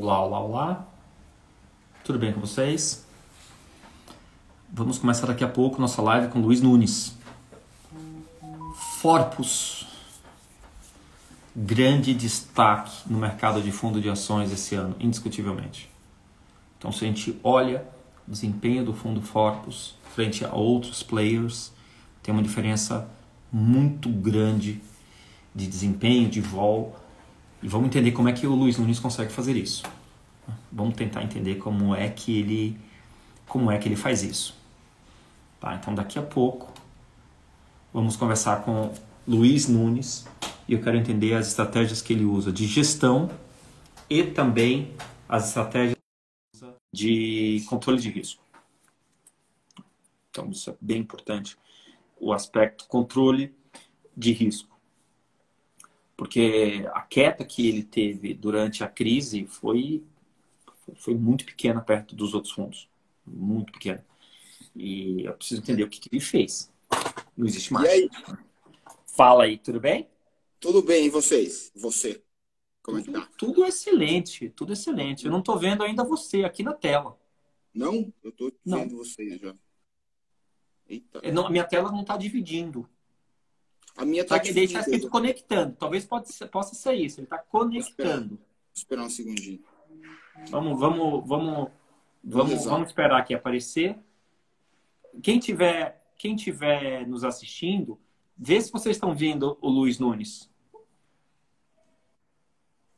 Olá, olá, olá. Tudo bem com vocês? Vamos começar daqui a pouco nossa live com Luiz Nunes. Forpus, grande destaque no mercado de fundo de ações esse ano, indiscutivelmente. Então, se a gente olha o desempenho do fundo Forpus frente a outros players, tem uma diferença muito grande de desempenho, de vol. E vamos entender como é que o Luiz Nunes consegue fazer isso. Vamos tentar entender como é que ele faz isso. Tá, então daqui a pouco vamos conversar com Luiz Nunes e eu quero entender as estratégias que ele usa de gestão e também as estratégias de controle de risco. Então isso é bem importante, o aspecto controle de risco. Porque a queda que ele teve durante a crise foi muito pequena perto dos outros fundos. Muito pequena. E eu preciso entender o que ele fez. Não existe mais. E aí? Fala aí, tudo bem? Tudo bem, e vocês? Você? Como é que tá? Tudo excelente, tudo excelente. Eu não estou vendo ainda você aqui na tela. Não? Eu tô Não. vendo vocês já. Eita. A minha tela não está dividindo. A minha tá Só que deixa dividida. escrito conectando. Talvez possa ser isso. Ele está conectando. Vou esperar um segundinho. Vamos esperar aqui aparecer. Quem tiver nos assistindo, vê se vocês estão vendo o Luiz Nunes.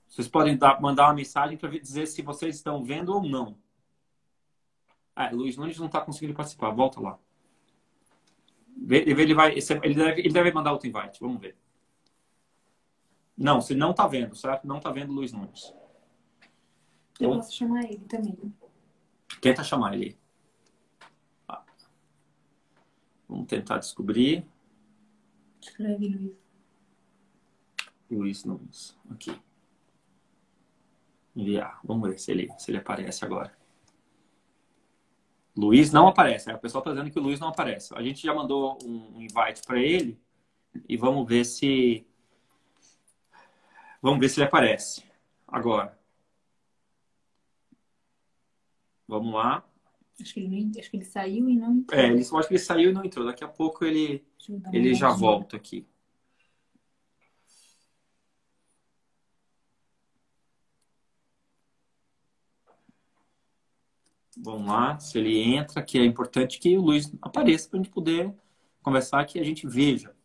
Vocês podem mandar uma mensagem para dizer se vocês estão vendo ou não. Luiz Nunes não está conseguindo participar. Volta lá. Ele deve mandar outro invite. Vamos ver. Não, você não está vendo, certo? Não está vendo o Luiz Nunes. Eu posso chamar ele também. Tenta chamar ele. Vamos tentar descobrir. Escreve, Luiz. Luiz Nunes. Aqui. Enviar. Vamos ver se ele aparece agora. Luiz não aparece. O pessoal está dizendo que o Luiz não aparece. A gente já mandou um invite para ele e vamos ver se ele aparece agora. Vamos lá. Acho que ele saiu e não entrou. Eu acho que ele saiu e não entrou. Daqui a pouco ele já volta aqui. Vamos lá, se ele entra, que é importante que o Luiz apareça para a gente poder conversar, que a gente veja,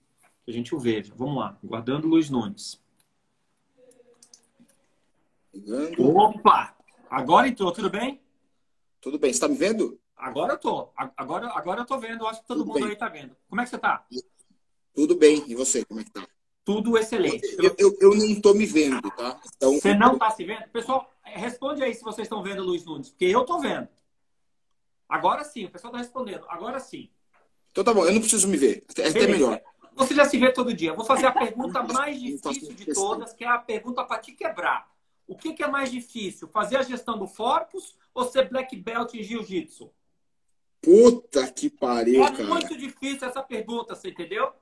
que a gente o veja. Vamos lá, guardando o Luiz Nunes. Opa! Agora entrou, tudo bem? Tudo bem, você tá me vendo? Agora eu tô. Agora eu tô vendo, acho que todo mundo aí tá vendo. Como é que você tá? Tudo bem, e você, como é que tá? Tudo excelente. Eu não tô me vendo, tá? Então, você não tá se vendo? Pessoal, responde aí se vocês estão vendo o Luiz Nunes, porque eu tô vendo. Agora sim, o pessoal tá respondendo. Agora sim. Então tá bom, eu não preciso me ver. É até melhor. Você já se vê todo dia. Eu vou fazer a pergunta mais difícil de todas, que é a pergunta para te quebrar. O que é mais difícil? Fazer a gestão do Forpus ou ser Black Belt em Jiu-Jitsu? Puta que pariu, cara. É muito difícil essa pergunta, você entendeu?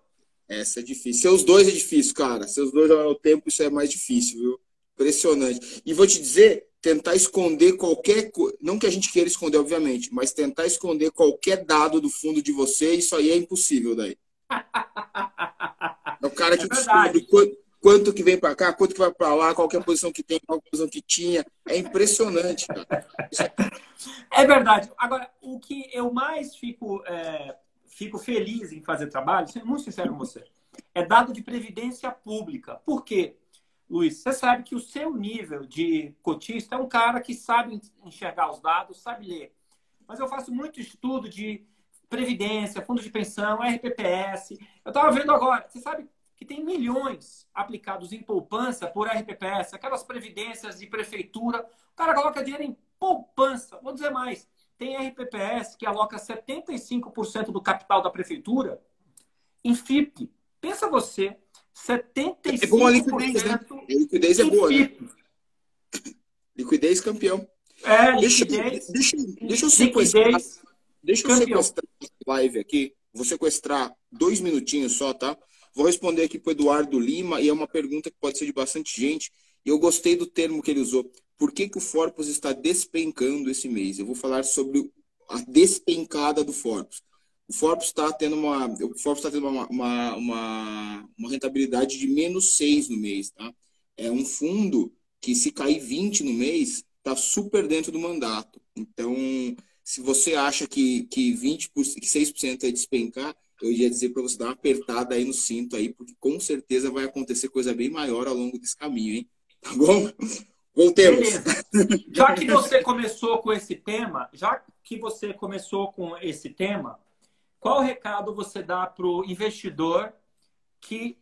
Essa é difícil. Seus dois é difícil, cara. Seus dois ao mesmo tempo, isso é mais difícil, viu? Impressionante. E vou te dizer, tentar esconder qualquer coisa. Não que a gente queira esconder, obviamente, mas tentar esconder qualquer dado do fundo de você, isso aí é impossível daí. É o cara que descobre quanto que vem para cá, quanto que vai para lá, qual que é a posição que tem, qual que é a posição que tinha. É impressionante, cara. É verdade. Agora, o que eu mais fico feliz em fazer trabalho, sendo muito sincero com você, é dado de previdência pública. Por quê? Luiz, você sabe que o seu nível de cotista é um cara que sabe enxergar os dados, sabe ler. Mas eu faço muito estudo de previdência, fundo de pensão, RPPS. Eu estava vendo agora, você sabe que tem milhões aplicados em poupança por RPPS, aquelas previdências de prefeitura. O cara coloca dinheiro em poupança. Vou dizer mais, tem RPPS que aloca 75% do capital da prefeitura em FIP. Pensa você, 75%. É bom a liquidez, né? A liquidez é boa, né? Liquidez campeão. Liquidez. Deixa eu sequestrar. Deixa eu sequestrar a live aqui. Vou sequestrar 2 minutinhos só, tá? Vou responder aqui para o Eduardo Lima e é uma pergunta que pode ser de bastante gente. E eu gostei do termo que ele usou. por que que o Forbes está despencando esse mês. Eu vou falar sobre a despencada do Forbes. O Forbes está tendo uma rentabilidade de -6 no mês, tá? É um fundo que, se cair 20 no mês, está super dentro do mandato. Então, se você acha que 6% é despencar, eu ia dizer para você dar uma apertada aí no cinto aí, porque com certeza vai acontecer coisa bem maior ao longo desse caminho, hein? Tá bom? Voltemos. Beleza. Já que você começou com esse tema, qual recado você dá para o investidor que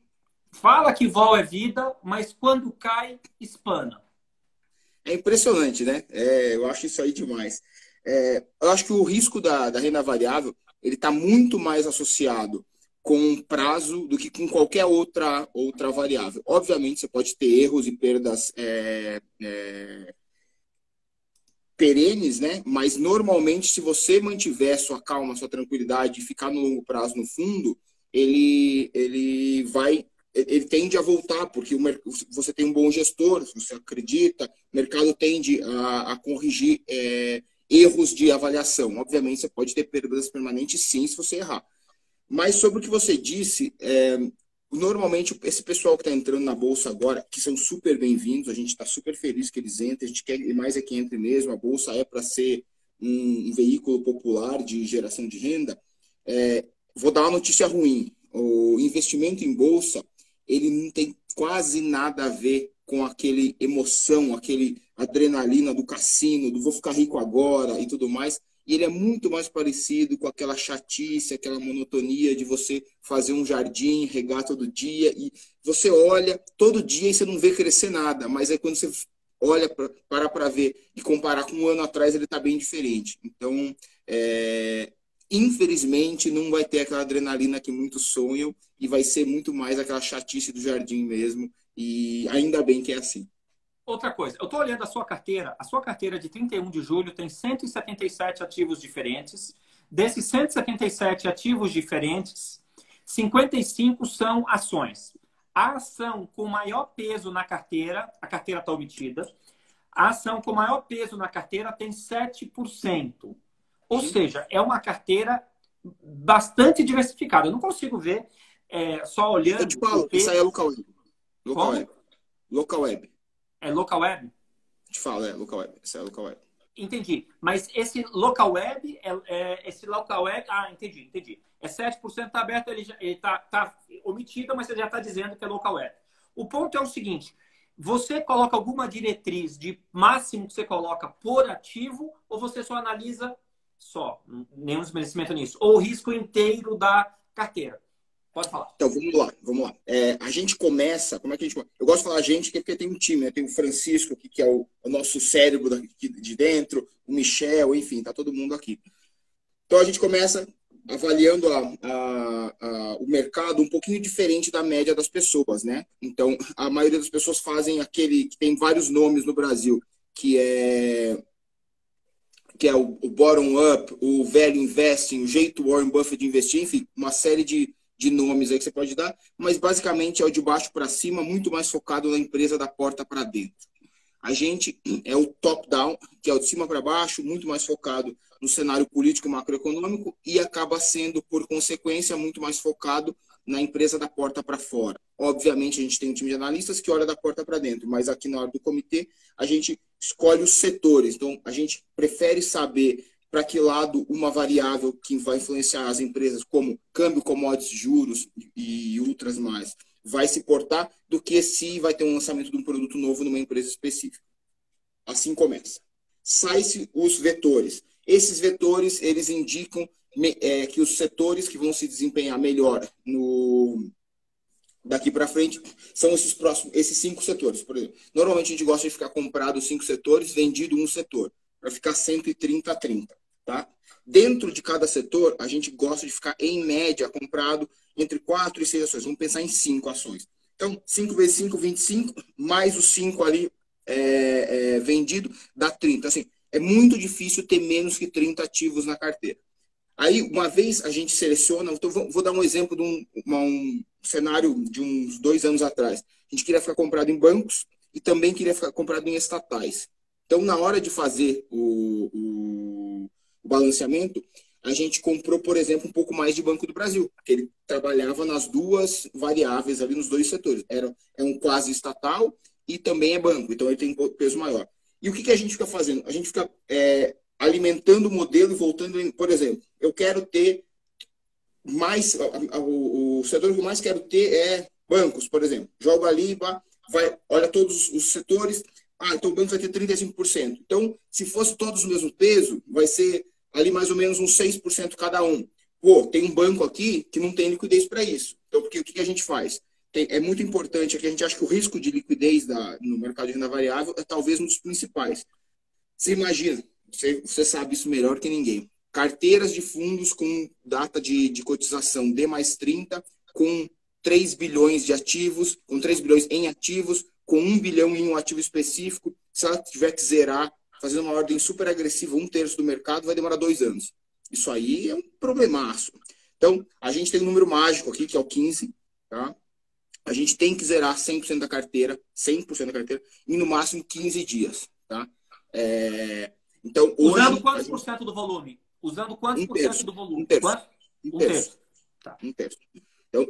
fala que vol é vida, mas quando cai, espana? É impressionante, né? Eu acho isso aí demais. Eu acho que o risco da renda variável ele está muito mais associado com prazo do que com qualquer outra variável. Obviamente, você pode ter erros e perdas perenes, né? Mas normalmente, se você mantiver sua calma, sua tranquilidade e ficar no longo prazo no fundo, ele tende a voltar, porque você tem um bom gestor, você acredita, o mercado tende a corrigir erros de avaliação. Obviamente, você pode ter perdas permanentes, sim, se você errar. Mas sobre o que você disse, normalmente esse pessoal que está entrando na Bolsa agora, que são super bem-vindos, a gente está super feliz que eles entrem, a gente quer mais que entre mesmo, a Bolsa é para ser um veículo popular de geração de renda. Vou dar uma notícia ruim, o investimento em Bolsa, ele não tem quase nada a ver com aquele emoção, aquele adrenalina do cassino, do vou ficar rico agora e tudo mais. E ele é muito mais parecido com aquela chatice, aquela monotonia de você fazer um jardim, regar todo dia. E você olha todo dia e você não vê crescer nada. Mas aí quando você olha para ver e comparar com um ano atrás, ele está bem diferente. Então, infelizmente, não vai ter aquela adrenalina que muitos sonham e vai ser muito mais aquela chatice do jardim mesmo. E ainda bem que é assim. Outra coisa, eu estou olhando a sua carteira de 31 de julho tem 177 ativos diferentes. Desses 177 ativos diferentes, 55 são ações. A ação com maior peso na carteira, a carteira está omitida, a ação com maior peso na carteira tem 7%. Ou seja, é uma carteira bastante diversificada. Eu não consigo ver, só olhando... Eu te falo, isso aí é local web. Local web. É local web? Te falo, local web. Isso é local web. Entendi. Mas esse local web, entendi. É 7% está aberto, ele está omitido, mas você já está dizendo que é local web. O ponto é o seguinte, você coloca alguma diretriz de máximo que você coloca por ativo ou você só analisa nenhum desmerecimento nisso? Ou o risco inteiro da carteira? Pode falar. Então, vamos lá. A gente começa... Como é que a gente começa? Eu gosto de falar a gente porque tem um time, né? Tem o Francisco, que é o nosso cérebro daqui de dentro, o Michel, enfim, tá todo mundo aqui. Então, a gente começa avaliando o mercado um pouquinho diferente da média das pessoas, né? Então, a maioria das pessoas fazem aquele que tem vários nomes no Brasil, que é o bottom-up, o value investing, o jeito Warren Buffett de investir, enfim, uma série de nomes aí que você pode dar, mas basicamente é o de baixo para cima, muito mais focado na empresa da porta para dentro. A gente é o top-down, que é o de cima para baixo, muito mais focado no cenário político e macroeconômico e acaba sendo, por consequência, muito mais focado na empresa da porta para fora. Obviamente, a gente tem um time de analistas que olha da porta para dentro, mas aqui na hora do comitê, a gente escolhe os setores. Então, a gente prefere saber para que lado uma variável que vai influenciar as empresas, como câmbio, commodities, juros e outras mais, vai se portar, do que se vai ter um lançamento de um produto novo numa empresa específica. Assim começa. Sai-se os vetores. Esses vetores, eles indicam que os setores que vão se desempenhar melhor daqui para frente são esses 5 setores. Por exemplo, normalmente a gente gosta de ficar comprado 5 setores, vendido um setor, para ficar 130-30. Tá? Dentro de cada setor, a gente gosta de ficar, em média, comprado entre 4 e 6 ações. Vamos pensar em 5 ações. Então, 5 vezes 5, 25, mais os 5 ali vendido, dá 30. Assim, é muito difícil ter menos que 30 ativos na carteira. Aí, uma vez a gente seleciona, então vou dar um exemplo de um cenário de uns 2 anos atrás. A gente queria ficar comprado em bancos e também queria ficar comprado em estatais. Então, na hora de fazer o balanceamento, a gente comprou, por exemplo, um pouco mais de Banco do Brasil, porque ele trabalhava nas duas variáveis ali, nos dois setores. É um quase estatal e também é banco, então ele tem peso maior. E o que a gente fica fazendo? A gente fica alimentando o modelo e voltando, por exemplo, eu quero ter mais, o setor que eu mais quero ter é bancos, por exemplo. Jogo ali, olha todos os setores, então o banco vai ter 35%. Então, se fosse todos o mesmo peso, vai ser ali mais ou menos uns 6% cada um. Pô, tem um banco aqui que não tem liquidez para isso. Então, porque o que a gente faz? É muito importante, que a gente acha que o risco de liquidez no mercado de renda variável é talvez um dos principais. Você imagina, você sabe isso melhor que ninguém. Carteiras de fundos com data de cotização D+30, com 3 bilhões de ativos, com 3 bilhões em ativos, com 1 bilhão em um ativo específico. Se ela tiver que zerar, fazendo uma ordem super agressiva, 1/3 do mercado, vai demorar 2 anos. Isso aí é um problemaço. Então, a gente tem um número mágico aqui, que é o 15, tá? A gente tem que zerar 100% da carteira, 100% da carteira, em no máximo 15 dias, tá? Então, hoje, usando quantos por cento do volume? Usando quantos por cento do volume? Um terço. Tá. Um terço. Então,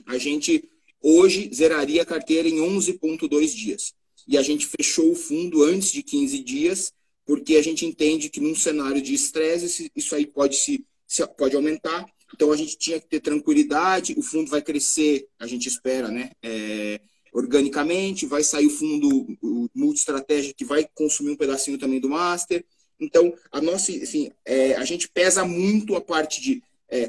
a gente hoje zeraria a carteira em 11,2 dias. E a gente fechou o fundo antes de 15 dias, porque a gente entende que num cenário de estresse, isso aí pode aumentar. Então, a gente tinha que ter tranquilidade, o fundo vai crescer, a gente espera, né? Organicamente, vai sair o fundo multi-estratégia, que vai consumir um pedacinho também do Master. Então, a gente pesa muito a parte de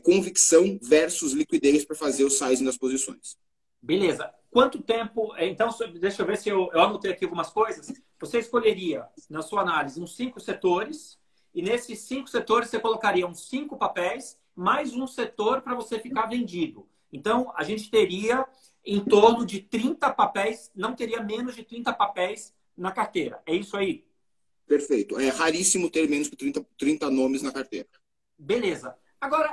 convicção versus liquidez para fazer o sizing das posições. Beleza. Quanto tempo... Então, deixa eu ver se eu anotei aqui algumas coisas. Você escolheria, na sua análise, uns 5 setores, e nesses 5 setores você colocaria uns 5 papéis, mais um setor para você ficar vendido. Então, a gente teria em torno de 30 papéis, não teria menos de 30 papéis na carteira. É isso aí? Perfeito. É raríssimo ter menos que 30 nomes na carteira. Beleza. Agora,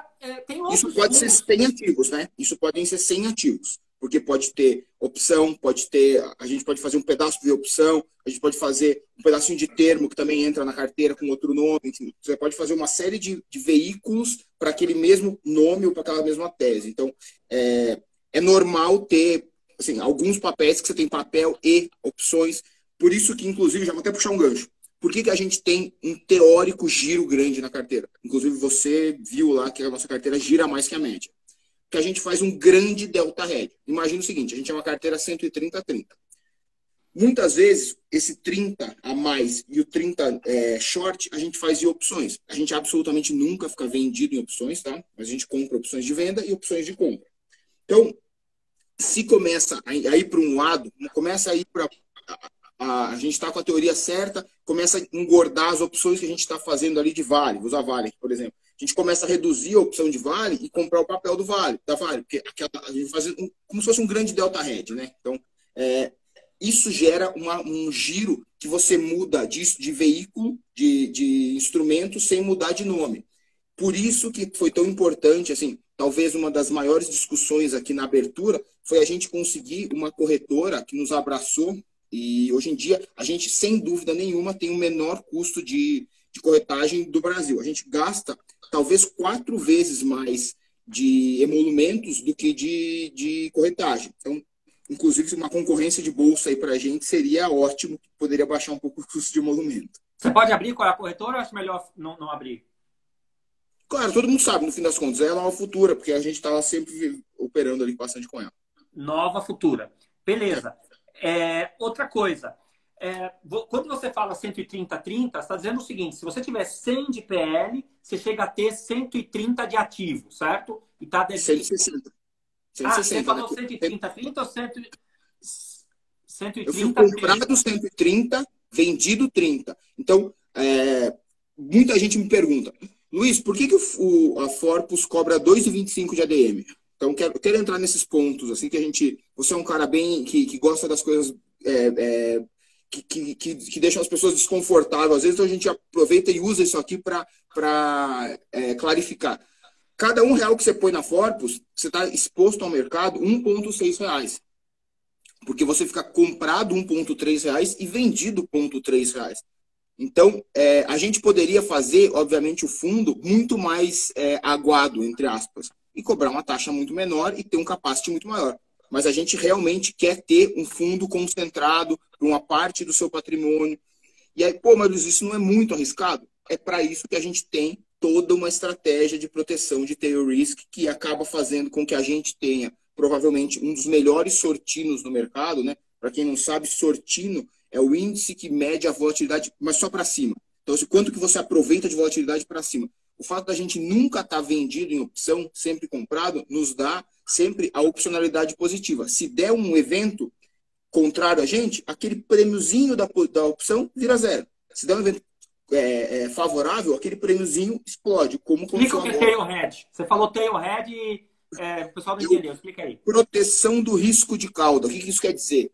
tem outros... Isso pode ser 100 ativos, né? Isso podem ser 100 ativos. Porque pode ter opção, a gente pode fazer um pedaço de opção, a gente pode fazer um pedacinho de termo que também entra na carteira com outro nome. Enfim, você pode fazer uma série de veículos para aquele mesmo nome ou para aquela mesma tese. Então, é normal ter assim, alguns papéis que você tem papel e opções. Por isso que, inclusive, já vou até puxar um gancho. Por que a gente tem um teórico giro grande na carteira? Inclusive, você viu lá que a nossa carteira gira mais que a média. Que a gente faz um grande delta hedge. Imagina o seguinte, a gente é uma carteira 130-30. Muitas vezes, esse 30 a mais e o 30 short, a gente faz em opções. A gente absolutamente nunca fica vendido em opções, tá? Mas a gente compra opções de venda e opções de compra. Então, se começa a ir para um lado, começa a ir para... A gente está com a teoria certa, começa a engordar as opções que a gente está fazendo ali de Vale. Vou usar Vale, por exemplo. A gente começa a reduzir a opção de Vale e comprar o papel da Vale. Porque a gente faz como se fosse um grande delta hedge, né? Então, isso gera um giro que você muda de veículo, de instrumento, sem mudar de nome. Por isso que foi tão importante, assim, talvez uma das maiores discussões aqui na abertura foi a gente conseguir uma corretora que nos abraçou. E hoje em dia, a gente, sem dúvida nenhuma, tem o menor custo de corretagem do Brasil. A gente gasta talvez 4 vezes mais de emolumentos do que de corretagem. Então, inclusive, uma concorrência de bolsa aí para a gente seria ótimo, poderia baixar um pouco o custo de emolumento. Você pode abrir qual é a corretora ou acho melhor não abrir? Claro, todo mundo sabe, no fim das contas, é a Nova Futura, porque a gente estava sempre operando ali bastante com ela. Nova Futura. Beleza. Outra coisa, quando você fala 130-30, você está dizendo o seguinte, se você tiver 100 de PL, você chega a ter 130 de ativo, certo? E tá devendo... 160. 160, você falou né? 130-30 ou 130? Eu fui comprado 130, vendido 30. Então, muita gente me pergunta, Luiz, por que a Forpus cobra 2,25 de ADM? Então, quero entrar nesses pontos, assim, que você é um cara bem, que gosta das coisas que deixam as pessoas desconfortáveis. Às vezes, então, a gente aproveita e usa isso aqui para clarificar. Cada R$1 que você põe na Forpus, você está exposto ao mercado R$1,6. Porque você fica comprado R$1,3 e vendido R$1,3. Então, a gente poderia fazer, obviamente, o fundo muito mais aguado, entre aspas, e cobrar uma taxa muito menor e ter um capacity muito maior. Mas a gente realmente quer ter um fundo concentrado para uma parte do seu patrimônio. E aí, pô, mas isso não é muito arriscado? É para isso que a gente tem toda uma estratégia de proteção de tail risk que acaba fazendo com que a gente tenha provavelmente um dos melhores sortinos no mercado, né? Para quem não sabe, sortino é o índice que mede a volatilidade, mas só para cima. Então, quanto que você aproveita de volatilidade para cima? O fato da gente nunca estar vendido em opção, sempre comprado, nos dá sempre a opcionalidade positiva. Se der um evento contrário a gente, aquele prêmiozinho da opção vira zero. Se der um evento favorável, aquele prêmiozinho explode. Como explica o que é tail hedge. Você falou tail hedge e o pessoal não entendeu. Explica aí. Proteção do risco de cauda. O que isso quer dizer?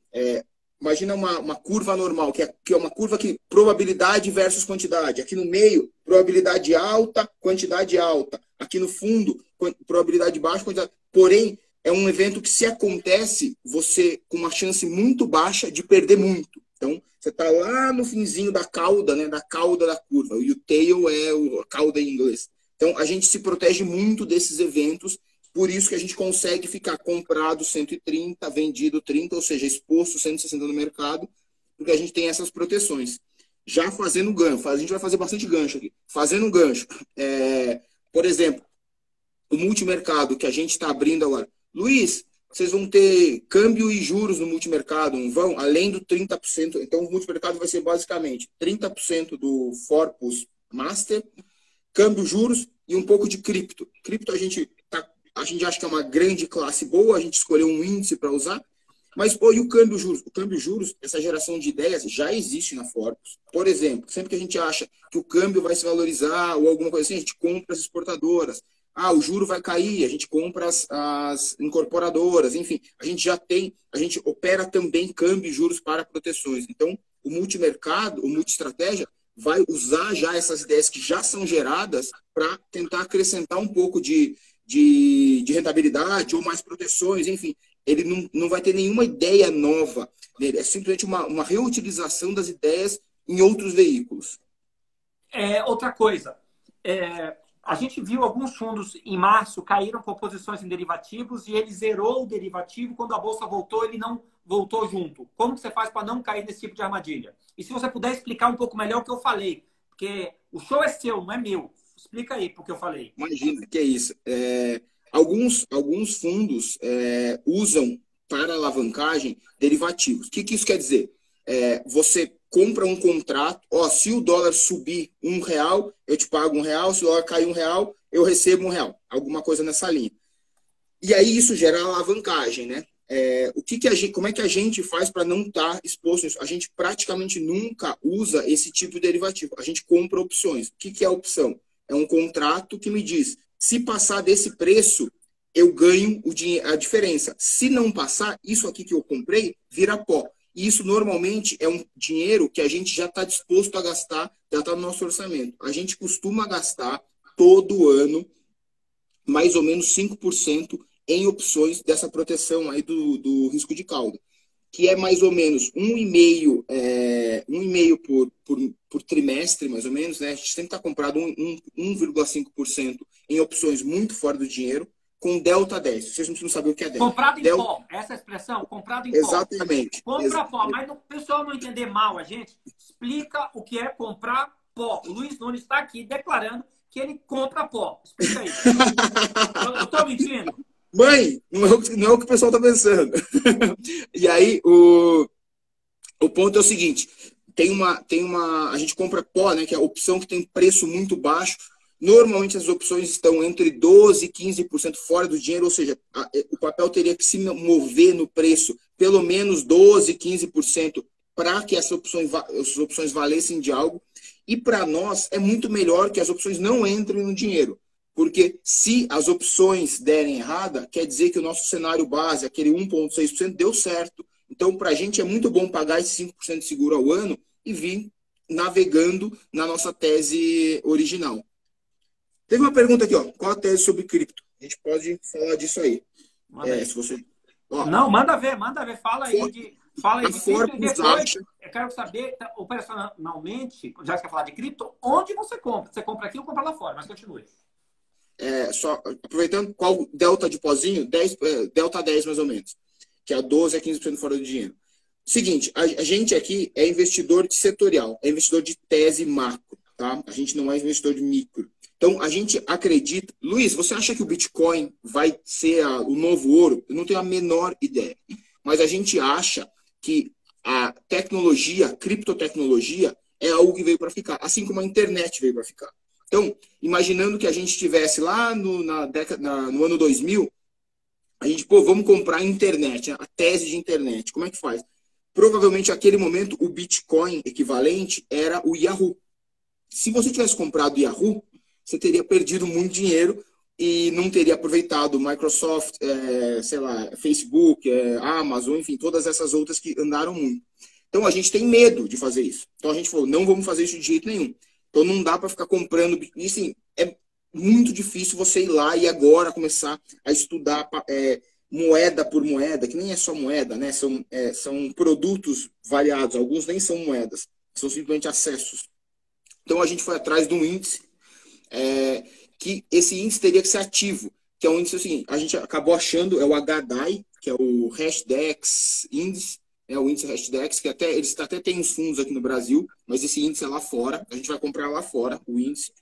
Imagina uma curva normal, que é uma curva que probabilidade versus quantidade. Aqui no meio, probabilidade alta, quantidade alta. Aqui no fundo, probabilidade baixa, quantidade. Porém, é um evento que, se acontece, você com uma chance muito baixa de perder muito. Então, você está lá no finzinho da cauda, né, da cauda da curva. E o tail é a cauda em inglês. Então, a gente se protege muito desses eventos. Por isso que a gente consegue ficar comprado 130, vendido 30, ou seja, exposto 160 no mercado, porque a gente tem essas proteções. Já fazendo gancho, a gente vai fazer bastante gancho aqui. Fazendo gancho, por exemplo, o multimercado que a gente está abrindo agora. Luiz, vocês vão ter câmbio e juros no multimercado, não vão? Além do 30%. Então, o multimercado vai ser basicamente 30% do Forpus Master, câmbio, juros e um pouco de cripto. Cripto a gente acha que é uma grande classe boa, a gente escolheu um índice para usar, mas e o câmbio juros? O câmbio juros, essa geração de ideias já existe na Forpus. Por exemplo, sempre que a gente acha que o câmbio vai se valorizar ou alguma coisa assim, a gente compra as exportadoras. O juro vai cair, a gente compra as incorporadoras, enfim, a gente opera também câmbio e juros para proteções. Então, o multimercado, o multiestratégia, vai usar já essas ideias que já são geradas para tentar acrescentar um pouco de rentabilidade ou mais proteções, enfim. Ele não vai ter nenhuma ideia nova nele, é simplesmente uma reutilização das ideias em outros veículos. Outra coisa, a gente viu alguns fundos em março caíram com posições em derivativos e ele zerou o derivativo. Quando a bolsa voltou, ele não voltou junto. Como que você faz para não cair nesse tipo de armadilha? E se você puder explicar um pouco melhor o que eu falei, porque o show é seu, não é meu. Explica aí porque eu falei. Imagina, que é isso. Alguns fundos usam para alavancagem derivativos. O que isso quer dizer? Você compra um contrato, se o dólar subir R$1, eu te pago R$1, se o dólar cair R$1, eu recebo R$1. Alguma coisa nessa linha. E aí isso gera alavancagem, né? Como é que a gente faz para não estar exposto nisso? A gente praticamente nunca usa esse tipo de derivativo. A gente compra opções. O que é a opção? É um contrato que me diz, se passar desse preço, eu ganho a diferença. Se não passar, isso aqui que eu comprei vira pó. E isso normalmente é um dinheiro que a gente já está disposto a gastar, já está no nosso orçamento. A gente costuma gastar todo ano mais ou menos 5% em opções dessa proteção aí do risco de cauda, que é mais ou menos 1,5% por trimestre, mais ou menos, né? A gente sempre está comprado 1,5% em opções muito fora do dinheiro, com delta 10. Vocês não precisam saber o que é delta. Comprado em pó. Essa expressão, comprado em pó. Exatamente. Compra pó. Mas o pessoal não entender mal a gente, explica o que é comprar pó. O Luiz Nunes está aqui declarando que ele compra pó. Explica aí. Eu estou mentindo? Mãe, não é o que o pessoal está pensando. E aí, o ponto é o seguinte. A gente compra pó, né, que é a opção que tem preço muito baixo. Normalmente as opções estão entre 12% e 15% fora do dinheiro, ou seja, o papel teria que se mover no preço pelo menos 12%, 15% para que essas opções valessem de algo. E para nós é muito melhor que as opções não entrem no dinheiro. Porque se as opções derem errada, quer dizer que o nosso cenário base, aquele 1,6%, deu certo. Então, para a gente é muito bom pagar esse 5% de seguro ao ano e vir navegando na nossa tese original. Teve uma pergunta aqui, qual a tese sobre cripto? A gente pode falar disso aí. Se você... Não, manda ver. Fala aí Fala aí A de cripto e Forbes depois acha... eu quero saber, operacionalmente, já que você quer falar de cripto, onde você compra? Você compra aqui ou compra lá fora? Mas continue. Só aproveitando, qual delta de pozinho? Delta 10 mais ou menos, que é 12 a 15% fora do dinheiro. Seguinte, a gente aqui é investidor de setorial, é investidor de tese macro, tá? A gente não é investidor de micro. Então, a gente acredita... Luiz, você acha que o Bitcoin vai ser o novo ouro? Eu não tenho a menor ideia. Mas a gente acha que a tecnologia, a criptotecnologia, é algo que veio para ficar, assim como a internet veio para ficar. Então, imaginando que a gente estivesse lá no ano 2000, a gente, vamos comprar a internet, a tese de internet. Como é que faz? Provavelmente, naquele momento, o Bitcoin equivalente era o Yahoo. Se você tivesse comprado o Yahoo, você teria perdido muito dinheiro e não teria aproveitado Microsoft, sei lá, Facebook, Amazon, enfim, todas essas outras que andaram muito. Então, a gente tem medo de fazer isso. Então, a gente falou, não vamos fazer isso de jeito nenhum. Então, não dá para ficar comprando. E, assim, é muito difícil você ir lá e agora começar a estudar moeda por moeda, que nem é só moeda, né? São produtos variados. Alguns nem são moedas, são simplesmente acessos. Então, a gente foi atrás de um índice, que esse índice teria que ser ativo, que é um índice assim, a gente acabou achando, é o HDAI, que é o Hashdex Índice, o índice Hashdex, que eles até têm uns fundos aqui no Brasil, mas esse índice é lá fora, a gente vai comprar lá fora o índice.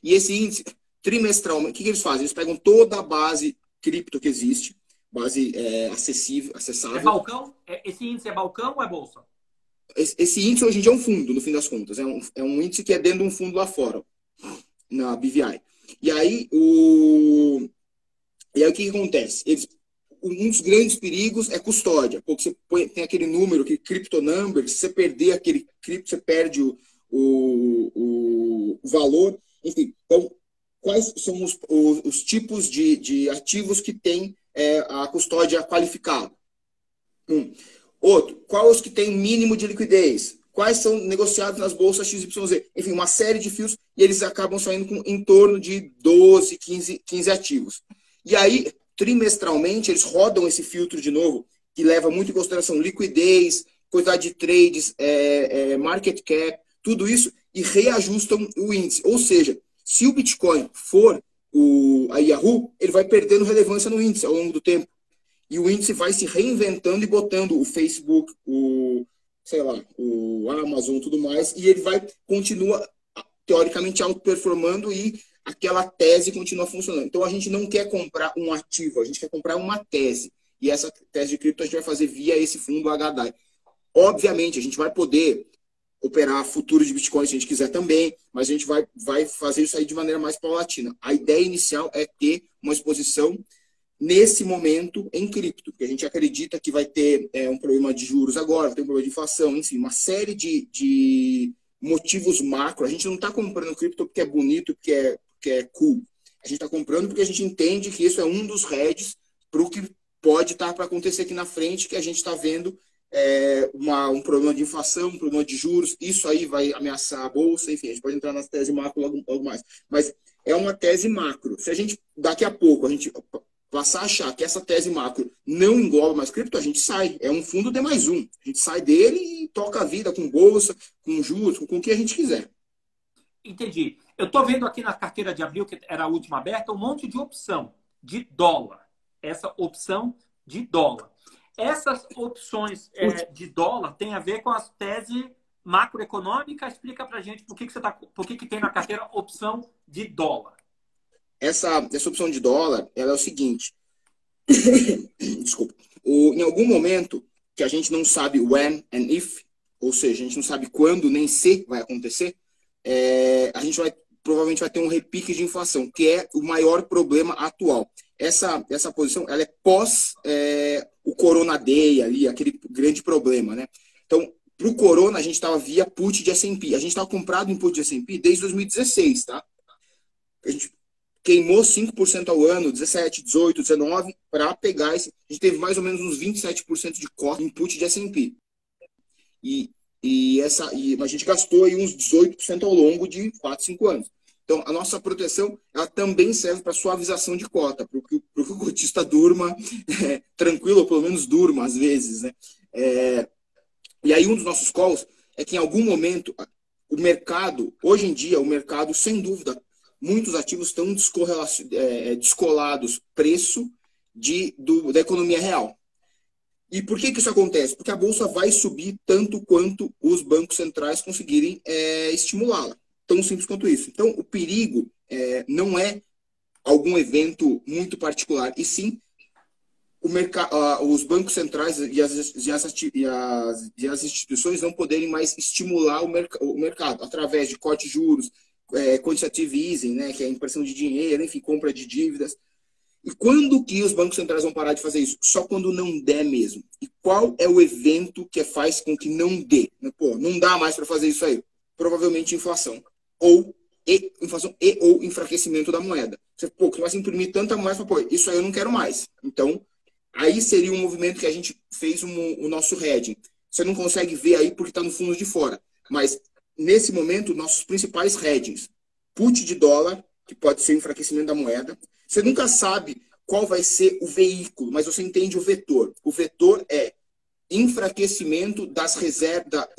E esse índice, trimestralmente, o que eles fazem? Eles pegam toda a base cripto que existe, base acessável. É balcão? Esse índice é balcão ou é bolsa? Esse índice hoje em dia é um fundo, no fim das contas. É um índice que é dentro de um fundo lá fora, na BVI. E aí, o que acontece? Um dos grandes perigos é custódia. Porque você tem aquele número, que crypto number, se você perder aquele cripto, você perde o valor. Enfim, então, quais são os tipos de ativos que tem a custódia qualificada? Outro, quais os que têm mínimo de liquidez? Quais são negociados nas bolsas XYZ? Enfim, uma série de fios, e eles acabam saindo com em torno de 12, 15 ativos. E aí, trimestralmente, eles rodam esse filtro de novo, que leva muito em consideração liquidez, quantidade de trades, market cap, tudo isso, e reajustam o índice. Ou seja, se o Bitcoin for a Yahoo, ele vai perdendo relevância no índice ao longo do tempo. E o índice vai se reinventando e botando o Facebook, o Amazon e tudo mais, e ele continua, teoricamente, autoperformando e aquela tese continua funcionando. Então, a gente não quer comprar um ativo, a gente quer comprar uma tese. E essa tese de cripto a gente vai fazer via esse fundo HDAI. Obviamente, a gente vai poder operar futuro de Bitcoin se a gente quiser também, mas a gente vai fazer isso aí de maneira mais paulatina. A ideia inicial é ter uma exposição nesse momento em cripto, porque a gente acredita que vai ter um problema de juros agora, vai ter um problema de inflação, enfim, uma série de motivos macro. A gente não está comprando cripto porque é bonito, porque é cool. A gente está comprando porque a gente entende que isso é um dos hedges para o que pode estar para acontecer aqui na frente, que a gente está vendo um problema de inflação, um problema de juros. Isso aí vai ameaçar a bolsa, enfim, a gente pode entrar nas teses macro logo mais. Mas é uma tese macro. Se a gente, daqui a pouco, a gente passar a achar que essa tese macro não engloba mais cripto, a gente sai. É um fundo D mais um. A gente sai dele e toca a vida com bolsa, com juros, com o que a gente quiser. Entendi. Eu estou vendo aqui na carteira de abril, que era a última aberta, um monte de opção de dólar. Essa opção de dólar. Essas opções de dólar têm a ver com as teses macroeconômicas. Explica pra gente por que tem na carteira opção de dólar. Essa opção de dólar, ela é o seguinte. Desculpa. Em algum momento que a gente não sabe when and if, ou seja, a gente não sabe quando nem se vai acontecer, a gente provavelmente vai ter um repique de inflação, que é o maior problema atual. Essa posição, ela é pós o Corona Day ali, aquele grande problema, né? Então, para o Corona, a gente estava via put de S&P. A gente estava comprado em put de S&P desde 2016, tá? A gente queimou 5% ao ano, 17, 18, 19, para pegar esse... A gente teve mais ou menos uns 27% de corte em put de S&P. Mas a gente gastou aí uns 18% ao longo de 4, 5 anos. Então, a nossa proteção, ela também serve para suavização de cota, para que o cotista durma tranquilo, ou pelo menos durma às vezes, né? E aí um dos nossos calls é que em algum momento o mercado, hoje em dia, o mercado, sem dúvida, muitos ativos estão descolados preço da economia real. E por que isso acontece? Porque a Bolsa vai subir tanto quanto os bancos centrais conseguirem estimulá-la. Tão simples quanto isso. Então, o perigo não é algum evento muito particular, e sim os bancos centrais e as instituições não poderem mais estimular o mercado através de corte de juros, quantitative easing, né, que é a impressão de dinheiro, enfim, compra de dívidas. E quando que os bancos centrais vão parar de fazer isso? Só quando não der mesmo. E qual é o evento que faz com que não dê? Pô, não dá mais para fazer isso aí. Provavelmente inflação. Inflação ou enfraquecimento da moeda. Você vai imprimir tanta moeda, pô, isso aí eu não quero mais. Então, aí seria um movimento que a gente fez o nosso hedging. Você não consegue ver aí porque está no fundo de fora. Mas, nesse momento, nossos principais hedgings. Put de dólar, que pode ser o enfraquecimento da moeda. Você nunca sabe qual vai ser o veículo, mas você entende o vetor. O vetor é enfraquecimento da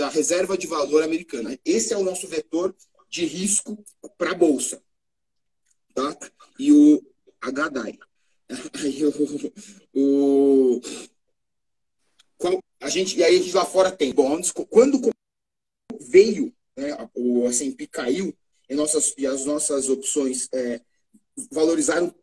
reserva de valor americana. Esse é o nosso vetor de risco para a Bolsa. Tá? E o HDAI. E aí a gente lá fora tem bonds. Quando veio, né, o S&P caiu e as nossas opções valorizaram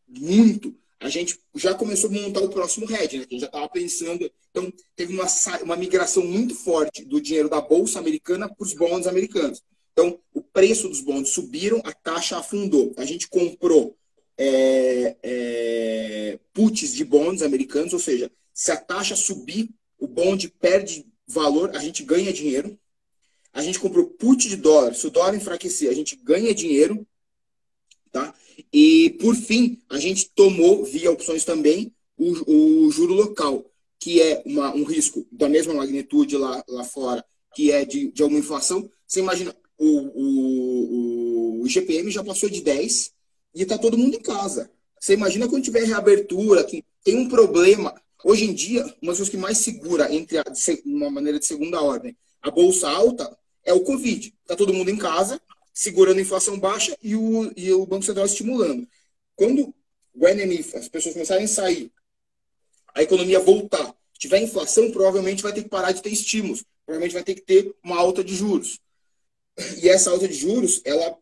muito, a gente já começou a montar o próximo hedge, né? A gente já estava pensando. Então, teve uma migração muito forte do dinheiro da Bolsa Americana para os bonds americanos. Então, o preço dos bonds subiram, a taxa afundou. A gente comprou puts de bonds americanos, ou seja, se a taxa subir, o bond perde valor, a gente ganha dinheiro. A gente comprou put de dólar, se o dólar enfraquecer, a gente ganha dinheiro. Tá? E, por fim, a gente tomou, via opções também, o juro local, que é um risco da mesma magnitude lá fora, que é de alguma inflação. Você imagina, o GPM já passou de 10 e está todo mundo em casa. Você imagina quando tiver reabertura, que tem um problema. Hoje em dia, uma das coisas que mais segura, uma maneira de segunda ordem, a bolsa alta, é o Covid. Está todo mundo em casa, segurando a inflação baixa e o Banco Central estimulando. Quando o NMI, as pessoas começarem a sair, a economia voltar, tiver inflação, provavelmente vai ter que parar de ter estímulos. Provavelmente vai ter que ter uma alta de juros. E essa alta de juros, ela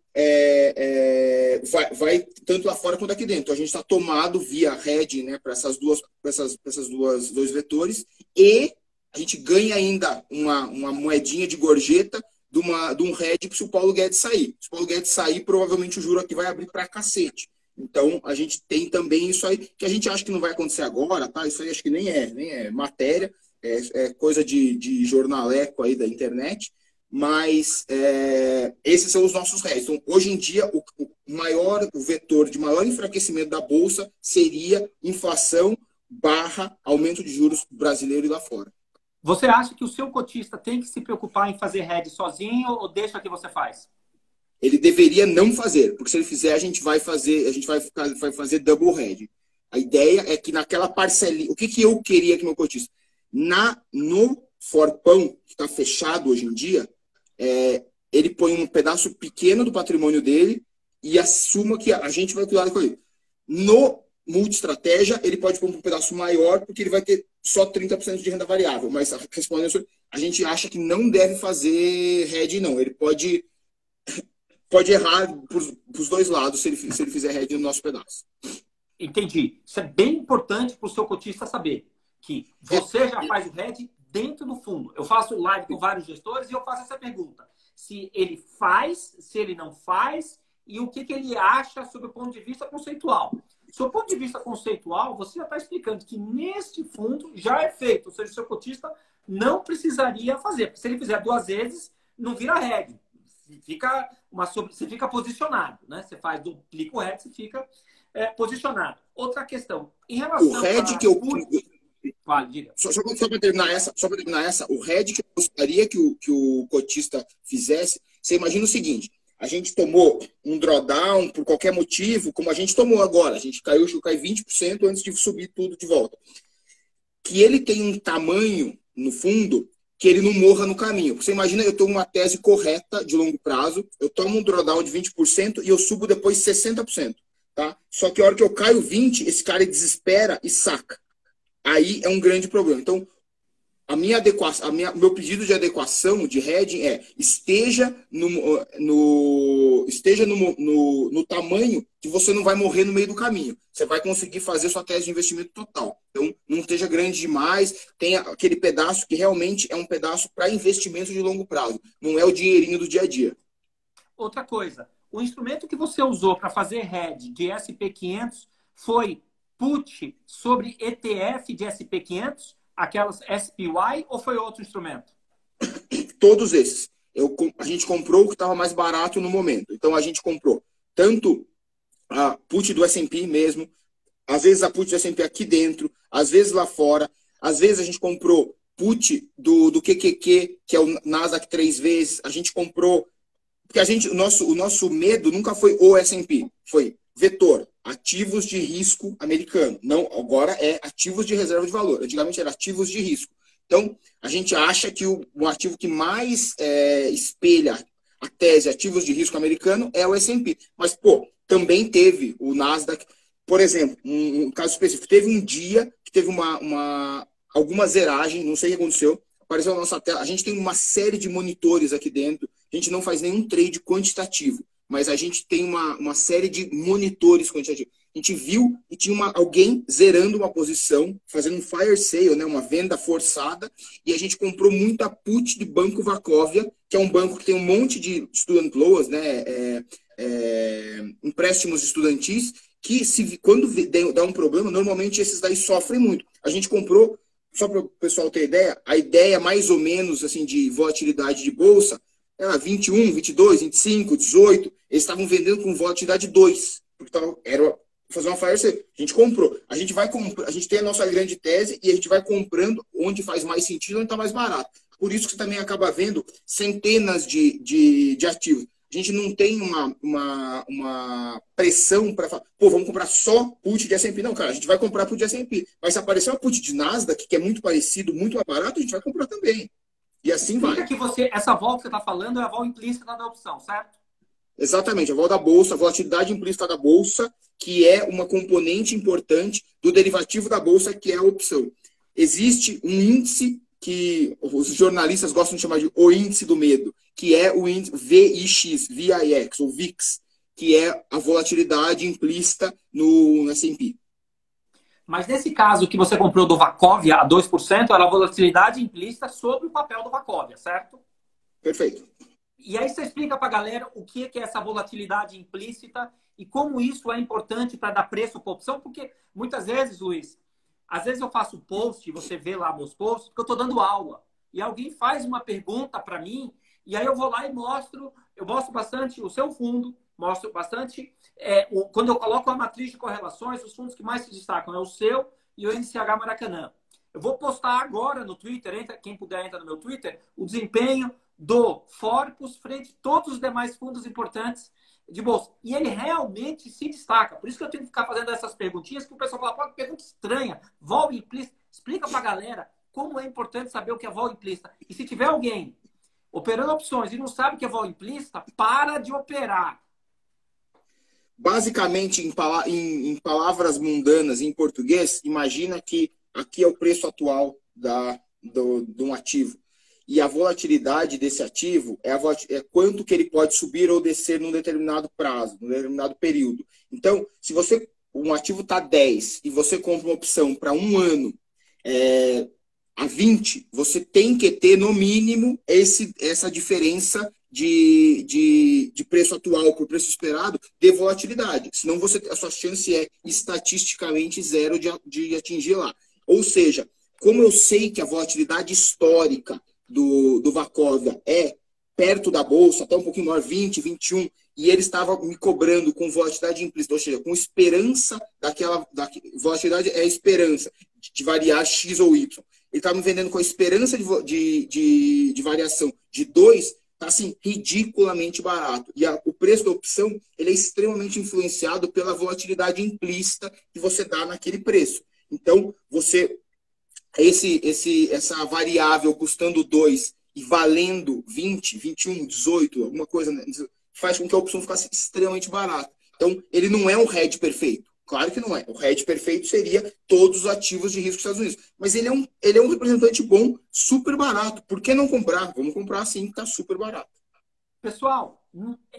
vai tanto lá fora quanto aqui dentro. Então, a gente está tomado via hedging, né, para esses dois vetores, e a gente ganha ainda uma moedinha de gorjeta de um hedge se o Paulo Guedes sair. Se o Paulo Guedes sair, provavelmente o juro aqui vai abrir para cacete. Então, a gente tem também isso aí, que a gente acha que não vai acontecer agora, tá? Isso aí acho que nem é matéria, é coisa de jornaleco aí da internet, mas esses são os nossos hedges. Então, hoje em dia, o vetor de maior enfraquecimento da Bolsa seria inflação / aumento de juros brasileiro e lá fora. Você acha que o seu cotista tem que se preocupar em fazer hedge sozinho ou deixa que você faz? Ele deveria não fazer, porque se ele fizer, a gente vai fazer double hedge. A ideia é que naquela parcelinha, o que eu queria que meu cotista? No forpão, que está fechado hoje em dia, ele põe um pedaço pequeno do patrimônio dele e assuma que a gente vai cuidar com ele. No multi-estratégia, ele pode pôr um pedaço maior, porque ele vai ter só 30% de renda variável. Mas respondendo, a gente acha que não deve fazer hedge, não. Ele pode errar para os dois lados se ele fizer hedge no nosso pedaço. Entendi. Isso é bem importante para o seu cotista saber que você já faz o hedge dentro do fundo. Eu faço live com vários gestores e eu faço essa pergunta. Se ele faz, se ele não faz e o que ele acha sobre o ponto de vista conceitual. Do ponto de vista conceitual, você já está explicando que neste fundo já é feito. Ou seja, o seu cotista não precisaria fazer. Porque se ele fizer 2 vezes, não vira hedge. Você fica posicionado. Né? Você duplica o hedge, você fica posicionado. Outra questão. Em relação o hedge que eu... Vale, diga. Só para terminar essa, o hedge que eu gostaria que o cotista fizesse, você imagina o seguinte: a gente tomou um drawdown por qualquer motivo, como a gente tomou agora. A gente caiu 20% antes de subir tudo de volta. Que ele tem um tamanho, no fundo, que ele não morra no caminho. Você imagina, eu tenho uma tese correta de longo prazo, eu tomo um drawdown de 20% e eu subo depois 60%. Tá? Só que a hora que eu caio 20%, esse cara desespera e saca. Aí é um grande problema. Então, meu pedido de adequação, de hedging, esteja no tamanho que você não vai morrer no meio do caminho. Você vai conseguir fazer sua tese de investimento total. Então, não esteja grande demais. Tenha aquele pedaço que realmente é um pedaço para investimento de longo prazo. Não é o dinheirinho do dia a dia. Outra coisa, o instrumento que você usou para fazer hedge de SP500 foi put sobre ETF de SP500? Aquelas SPY ou foi outro instrumento? Todos esses. A gente comprou o que estava mais barato no momento. Então, a gente comprou tanto a put do S&P mesmo, às vezes a put do S&P aqui dentro, às vezes lá fora, às vezes a gente comprou put do QQQ, que é o Nasdaq 3 vezes, a gente comprou... Porque o nosso medo nunca foi o S&P, foi vetor, ativos de risco americano. Não, agora é ativos de reserva de valor. Antigamente era ativos de risco. Então, a gente acha que o ativo que mais espelha a tese ativos de risco americano é o S&P. Mas, também teve o Nasdaq. Por exemplo, um caso específico. Teve um dia que teve alguma zeragem, não sei o que aconteceu. Apareceu na nossa tela. A gente tem uma série de monitores aqui dentro. A gente não faz nenhum trade quantitativo, mas a gente tem uma série de monitores quantitativos. A gente viu e tinha alguém zerando uma posição, fazendo um fire sale, né, uma venda forçada, e a gente comprou muita put de Banco Wachovia, que é um banco que tem um monte de student loans, né, empréstimos estudantis, que quando dá um problema, normalmente esses daí sofrem muito. A gente comprou, só para o pessoal ter ideia, a ideia mais ou menos assim, de volatilidade de bolsa, 21, 22, 25, 18, eles estavam vendendo com volatilidade 2, porque era fazer uma fire sale. A gente comprou. A gente tem a nossa grande tese e a gente vai comprando onde faz mais sentido, onde está mais barato. Por isso que você também acaba vendo centenas de ativos. A gente não tem uma pressão para falar, vamos comprar só put de S&P. Não, cara, a gente vai comprar put de S&P. Mas se aparecer uma put de Nasdaq, que é muito parecido, muito mais barato, a gente vai comprar também. E assim vai. Que essa vol que você está falando é a vol implícita da opção, certo? Exatamente, a vol da bolsa, a volatilidade implícita da bolsa, que é uma componente importante do derivativo da bolsa, que é a opção. Existe um índice que os jornalistas gostam de chamar de o índice do medo, que é o índice VIX, ou VIX, que é a volatilidade implícita no S&P. Mas nesse caso que você comprou do Wachovia a 2%, era a volatilidade implícita sobre o papel do Wachovia, certo? Perfeito. E aí você explica para a galera o que é essa volatilidade implícita e como isso é importante para dar preço para a opção, porque muitas vezes, Luiz, às vezes eu faço post, e você vê lá meus posts, porque eu estou dando aula, e alguém faz uma pergunta para mim, e aí eu vou lá e eu mostro bastante o seu fundo, mostro bastante, quando eu coloco a matriz de correlações, os fundos que mais se destacam é o seu e o NCH Maracanã. Eu vou postar agora no Twitter, quem puder entra no meu Twitter, o desempenho do Forpus frente a todos os demais fundos importantes de bolsa. E ele realmente se destaca. Por isso que eu tenho que ficar fazendo essas perguntinhas, que o pessoal fala, pô, pergunta estranha, vol implícita. Explica para a galera como é importante saber o que é vol implícita. E se tiver alguém operando opções e não sabe o que é vol implícita, para de operar. Basicamente, em palavras mundanas, em português, imagina que aqui é o preço atual de um ativo. E a volatilidade desse ativo é quanto que ele pode subir ou descer num determinado prazo, num determinado período. Então, se um ativo está 10 e você compra uma opção para um ano a 20, você tem que ter, no mínimo, essa diferença de preço atual para o preço esperado de volatilidade. Senão a sua chance é estatisticamente zero de atingir lá. Ou seja, como eu sei que a volatilidade histórica do Wachovia é perto da bolsa, até um pouquinho maior, 20, 21, e ele estava me cobrando com volatilidade implícita, ou seja, com esperança volatilidade é a esperança de variar X ou Y. Ele estava me vendendo com a esperança de variação de 2, está assim, ridiculamente barato. E o preço da opção ele é extremamente influenciado pela volatilidade implícita que você dá naquele preço. Então, você essa variável custando 2 e valendo 20, 21, 18, alguma coisa, né? Faz com que a opção ficasse extremamente barata. Então, ele não é um hedge perfeito. Claro que não é. O hedge perfeito seria todos os ativos de risco dos Estados Unidos. Mas ele é um representante bom, super barato. Por que não comprar? Vamos comprar sim, que está super barato. Pessoal,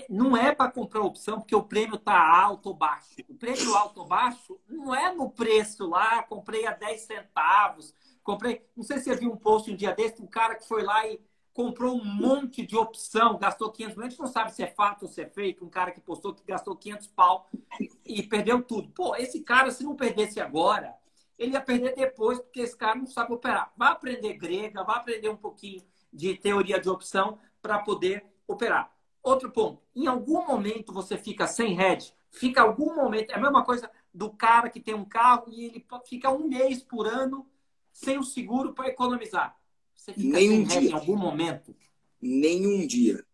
não é para comprar opção porque o prêmio está alto ou baixo. O prêmio alto ou baixo não é no preço lá, comprei a 10 centavos, comprei... Não sei se você viu um post um dia desse, um cara que foi lá e comprou um monte de opção, gastou 500 mil, a gente não sabe se é fato ou se é fake, um cara que postou que gastou 500 pau e perdeu tudo. Pô, esse cara, se não perdesse agora, ele ia perder depois, porque esse cara não sabe operar. Vai aprender grega, vai aprender um pouquinho de teoria de opção para poder operar. Outro ponto, em algum momento você fica sem hedge, fica algum momento, é a mesma coisa do cara que tem um carro e ele fica um mês por ano sem o seguro para economizar. Você fica sem hedge em algum momento? Nenhum dia.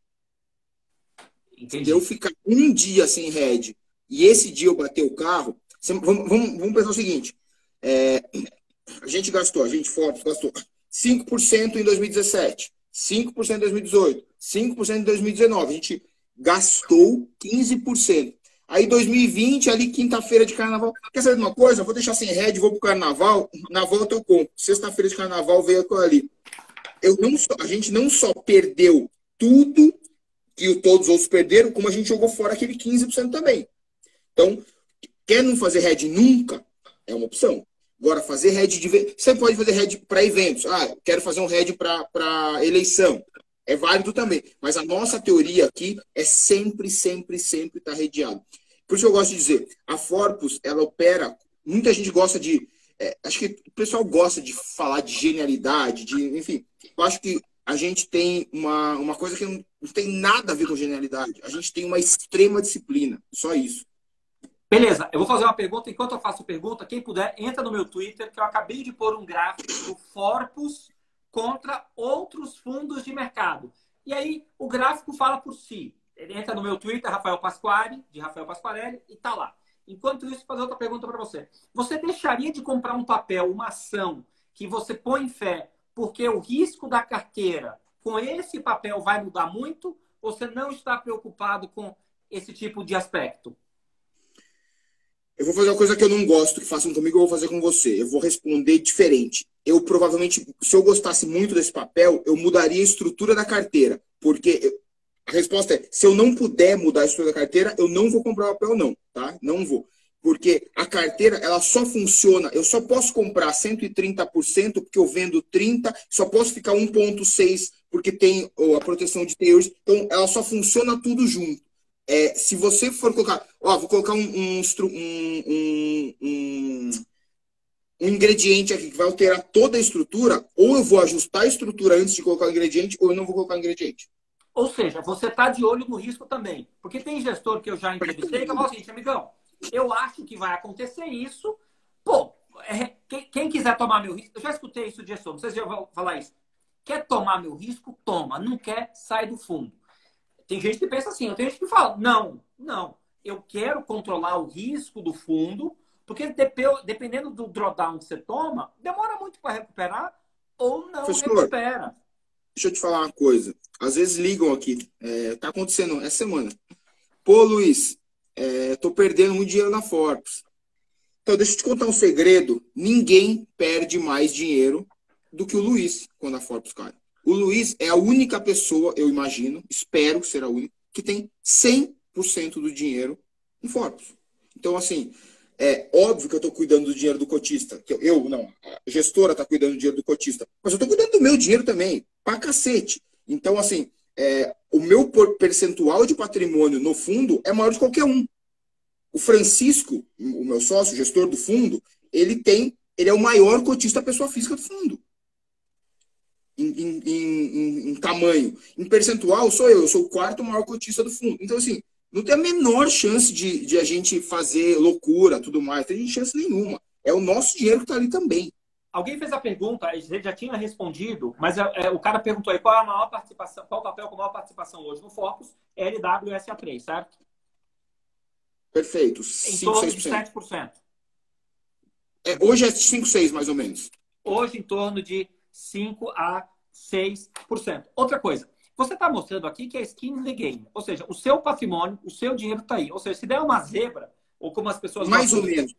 Entendi. Se eu ficar um dia sem hedge e esse dia eu bater o carro, vamos pensar o seguinte, a gente Forbes gastou 5% em 2017, 5% em 2018, 5% em 2019. A gente gastou 15%. Aí 2020, ali quinta-feira de carnaval. Quer saber de uma coisa? Eu vou deixar sem hedge, vou pro carnaval. Na volta eu compro. Sexta-feira de carnaval veio aquilo ali. A gente não só perdeu tudo que todos os outros perderam, como a gente jogou fora aquele 15% também. Então, quer não fazer hedge nunca? É uma opção. Agora, fazer hedge você pode fazer hedge para eventos. Quero fazer um hedge para eleição. É válido também. Mas a nossa teoria aqui é sempre estar redeado. Por isso eu gosto de dizer, a Forpus, ela opera... Muita gente gosta de... acho que o pessoal gosta de falar de genialidade, enfim. Eu acho que a gente tem uma coisa que não tem nada a ver com genialidade. A gente tem uma extrema disciplina. Só isso. Beleza, eu vou fazer uma pergunta. Enquanto eu faço a pergunta, quem puder, entra no meu Twitter, que eu acabei de pôr um gráfico do Forpus contra outros fundos de mercado. E aí, o gráfico fala por si. Ele entra no meu Twitter, Rafael Pasquale, de Rafael Pasquarelli, e tá lá. Enquanto isso, vou fazer outra pergunta para você. Você deixaria de comprar um papel, uma ação, que você põe em fé, porque o risco da carteira com esse papel vai mudar muito? Ou você não está preocupado com esse tipo de aspecto? Eu vou fazer uma coisa que eu não gosto que façam comigo, eu vou fazer com você. Eu vou responder diferente. Eu provavelmente, se eu gostasse muito desse papel, eu mudaria a estrutura da carteira. Porque a resposta é, se eu não puder mudar a estrutura da carteira, eu não vou comprar o papel não, tá? Não vou. Porque a carteira, ela só funciona, eu só posso comprar 130% porque eu vendo 30%, só posso ficar 1,6% porque tem a proteção de teores. Então, ela só funciona tudo junto. Se você for colocar... vou colocar um ingrediente aqui que vai alterar toda a estrutura, ou eu vou ajustar a estrutura antes de colocar o ingrediente, ou eu não vou colocar o ingrediente. Ou seja, você está de olho no risco também. Porque tem gestor que eu já entrevistei que fala o seguinte, amigão, eu acho que vai acontecer isso. Pô, quem quiser tomar meu risco... Eu já escutei isso de gestor, não sei se eu vou falar isso. Quer tomar meu risco? Toma. Não quer? Sai do fundo. Tem gente que pensa assim, tem gente que fala, não, eu quero controlar o risco do fundo, porque dependendo do drawdown que você toma, demora muito para recuperar ou não recupera. Deixa eu te falar uma coisa. Às vezes ligam aqui, tá acontecendo essa semana. Pô, Luiz, tô perdendo muito dinheiro na Forbes. Então, deixa eu te contar um segredo. Ninguém perde mais dinheiro do que o Luiz quando a Forbes cai. O Luiz é a única pessoa, eu imagino, espero ser a única, que tem 100% do dinheiro em Forbes. Então, assim, é óbvio que eu estou cuidando do dinheiro do cotista. A gestora está cuidando do dinheiro do cotista. Mas eu estou cuidando do meu dinheiro também, pra cacete. Então, assim, o meu percentual de patrimônio no fundo é maior de qualquer um. O Francisco, o meu sócio, gestor do fundo, ele é o maior cotista pessoa física do fundo. Em tamanho. Em percentual, eu sou o quarto maior cotista do fundo. Então, assim, não tem a menor chance de a gente fazer loucura, tudo mais. Não tem chance nenhuma. É o nosso dinheiro que está ali também. Alguém fez a pergunta, a gente já tinha respondido, mas o cara perguntou aí qual é a maior participação, qual o papel com a maior participação hoje no Focus? LWSA3, certo? Perfeito. Em torno de 7%. Hoje é 5, 6, mais ou menos. hoje em torno de 5 a 6%. Outra coisa, você está mostrando aqui que é skin in the game. Ou seja, o seu patrimônio, o seu dinheiro está aí. Ou seja, se der uma zebra, ou como as pessoas Mais ou menos.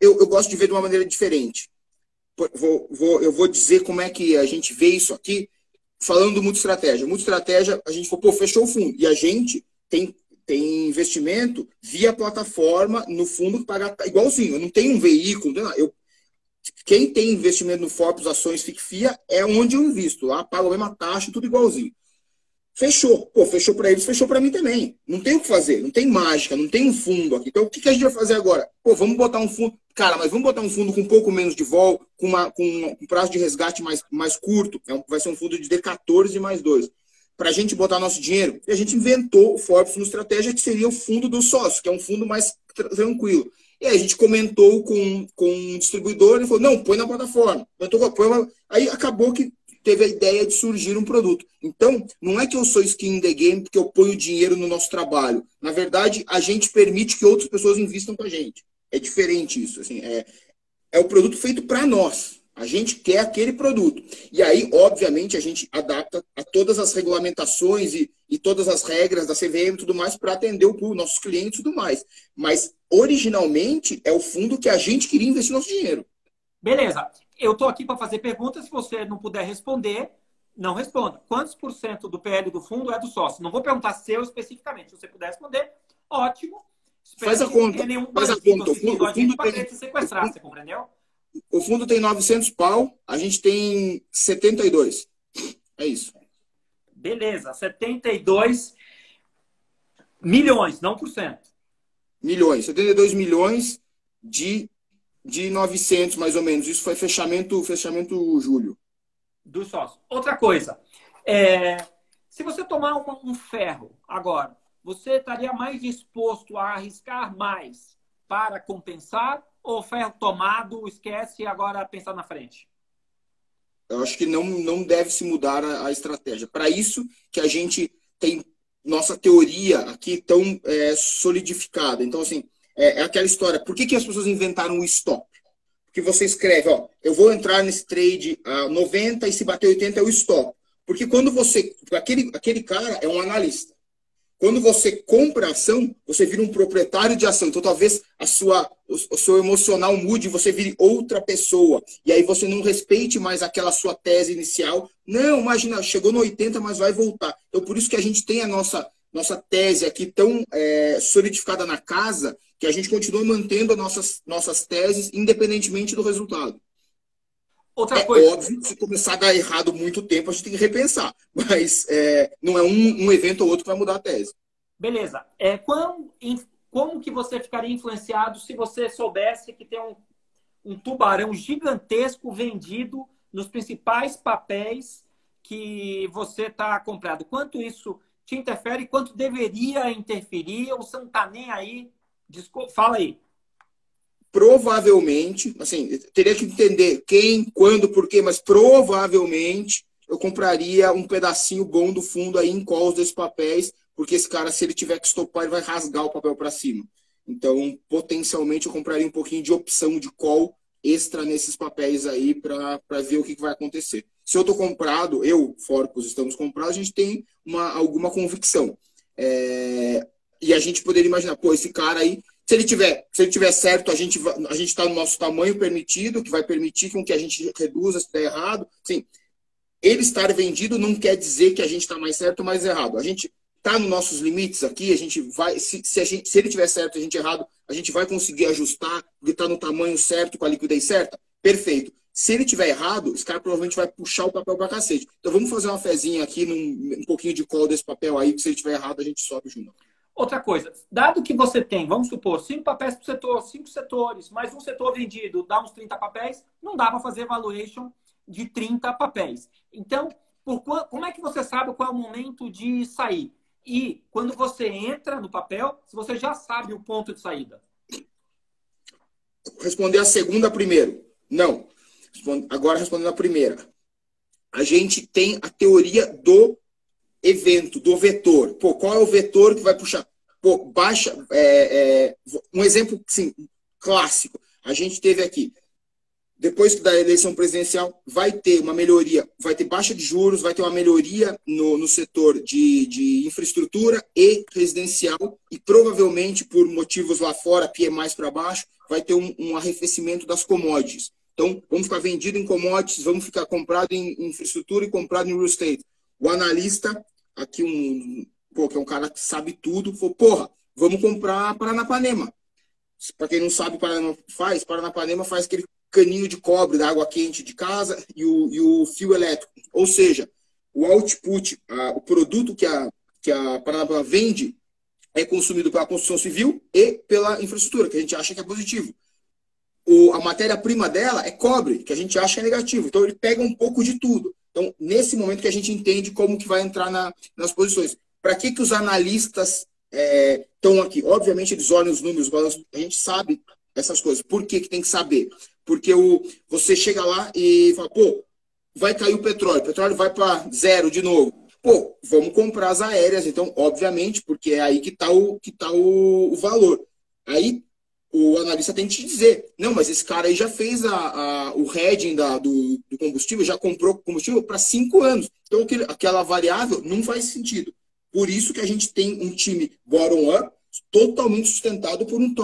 Eu gosto de ver de uma maneira diferente. Eu vou dizer como é que a gente vê isso aqui, falando do Multistratégia. Multistratégia, a gente falou, pô, fechou o fundo. E a gente tem investimento via plataforma no fundo que paga igualzinho. Eu não tenho um veículo. Quem tem investimento no Forbes, ações, FICFIA, é onde eu invisto. Lá pago a mesma taxa, tudo igualzinho. Fechou. Pô, fechou para eles, fechou para mim também. Não tem o que fazer, não tem mágica, não tem um fundo aqui. Então, o que a gente vai fazer agora? Pô, vamos botar um fundo. Cara, mas vamos botar um fundo com um pouco menos de vol, com um prazo de resgate mais curto. Vai ser um fundo de D14 mais 2. Para a gente botar nosso dinheiro. E a gente inventou o Forbes no Estratégia, que seria o fundo dos sócios, que é um fundo mais tranquilo. E aí a gente comentou com um distribuidor, ele falou, não, põe na plataforma. Aí acabou que teve a ideia de surgir um produto. Então, não é que eu sou skin in the game porque eu ponho dinheiro no nosso trabalho. Na verdade, a gente permite que outras pessoas invistam com a gente. É diferente isso. Assim, é o produto feito para nós. A gente quer aquele produto. E aí, obviamente, a gente adapta a todas as regulamentações e todas as regras da CVM e tudo mais para atender nossos clientes e tudo mais. Mas, originalmente, é o fundo que a gente queria investir nosso dinheiro. Beleza. Eu estou aqui para fazer perguntas. Se você não puder responder, não responda. Quantos por cento do PL do fundo é do sócio? Não vou perguntar seu especificamente. Se você puder responder, ótimo. Faz a conta. Faz a conta. O fundo tem... te sequestrar, você compreendeu? O fundo tem 900 pau, a gente tem 72. É isso. Beleza. 72 milhões, não por cento. Milhões. 72 milhões de 900, mais ou menos. Isso foi fechamento julho. Do sócio. Outra coisa. Se você tomar um ferro agora, você estaria mais disposto a arriscar mais para compensar ou ferro tomado, esquece e agora pensar na frente? Eu acho que não deve se mudar a estratégia. Para isso que a gente tem nossa teoria aqui tão solidificada. Então, assim, é aquela história. Por que as pessoas inventaram o stop? Porque você escreve, ó, eu vou entrar nesse trade a 90 e se bater 80 é o stop. Porque quando você... Aquele cara é um analista. Quando você compra a ação, você vira um proprietário de ação. Então, talvez o seu emocional mude e você vire outra pessoa. E aí você não respeite mais aquela sua tese inicial. Não, imagina, chegou no 80, mas vai voltar. Então, por isso que a gente tem a nossa tese aqui tão solidificada na casa, que a gente continua mantendo as nossas teses, independentemente do resultado. Outra coisa. Óbvio, se começar a dar errado muito tempo, a gente tem que repensar. Mas não é um evento ou outro que vai mudar a tese. Beleza. Como que você ficaria influenciado se você soubesse que tem um tubarão gigantesco vendido nos principais papéis que você está comprado? Quanto isso te interfere? Quanto deveria interferir? Ou você não está nem aí? Fala aí. Provavelmente, assim, teria que entender quem, quando, por quê, mas provavelmente eu compraria um pedacinho bom do fundo aí em calls desses papéis, porque esse cara, se ele tiver que estopar, ele vai rasgar o papel para cima. Então, potencialmente, eu compraria um pouquinho de opção de call extra nesses papéis aí para ver o que vai acontecer. Se eu estou comprado, Forpus, estamos comprados, a gente tem alguma convicção. E a gente poderia imaginar, pô, esse cara aí, se ele tiver certo, a gente está no nosso tamanho permitido, que vai permitir com que a gente reduza se der errado. Sim, ele estar vendido não quer dizer que a gente está mais certo ou mais errado. A gente está nos nossos limites aqui, a gente vai, se ele tiver certo e a gente errado, a gente vai conseguir ajustar, porque está no tamanho certo, com a liquidez certa? Perfeito. Se ele tiver errado, esse cara provavelmente vai puxar o papel para cacete. Então vamos fazer uma fezinha aqui, um pouquinho de call desse papel aí, que se ele tiver errado, a gente sobe junto. Outra coisa, dado que você tem, vamos supor, 5 papéis por setor, 5 setores, mais um setor vendido, dá uns 30 papéis, não dá para fazer valuation de 30 papéis. Então, como é que você sabe qual é o momento de sair? E quando você entra no papel, se você já sabe o ponto de saída? Responder a segunda primeiro. Não. Agora respondendo a primeira. A gente tem a teoria do evento, do vetor. Pô, qual é o vetor que vai puxar? Pô, um exemplo, sim, clássico. A gente teve aqui depois da eleição presidencial, vai ter uma melhoria, vai ter baixa de juros, vai ter uma melhoria no setor de infraestrutura e residencial, e provavelmente, por motivos lá fora, PMI para baixo, vai ter um arrefecimento das commodities. Então, vamos ficar vendido em commodities, vamos ficar comprado em infraestrutura e comprado em real estate. O analista, aqui que é um cara que sabe tudo, falou, porra, vamos comprar Paranapanema. Para quem não sabe, Paranapanema faz aquele caninho de cobre da água quente de casa e o fio elétrico. Ou seja, o output, o produto que a Paranapanema vende é consumido pela construção civil e pela infraestrutura, que a gente acha que é positivo. A matéria-prima dela é cobre, que a gente acha que é negativo. Então, ele pega um pouco de tudo. Então, nesse momento que a gente entende como que vai entrar nas posições. Para que os analistas estão aqui? Obviamente, eles olham os números, a gente sabe essas coisas. Por que tem que saber? Porque você chega lá e fala, pô, vai cair o petróleo vai para zero de novo. Pô, vamos comprar as aéreas, então, obviamente, porque é aí que está o valor. Aí, o analista tem que te dizer, não, mas esse cara aí já fez o hedging do combustível, já comprou combustível para 5 anos. Então, aquela variável não faz sentido. Por isso que a gente tem um time bottom-up totalmente sustentado por um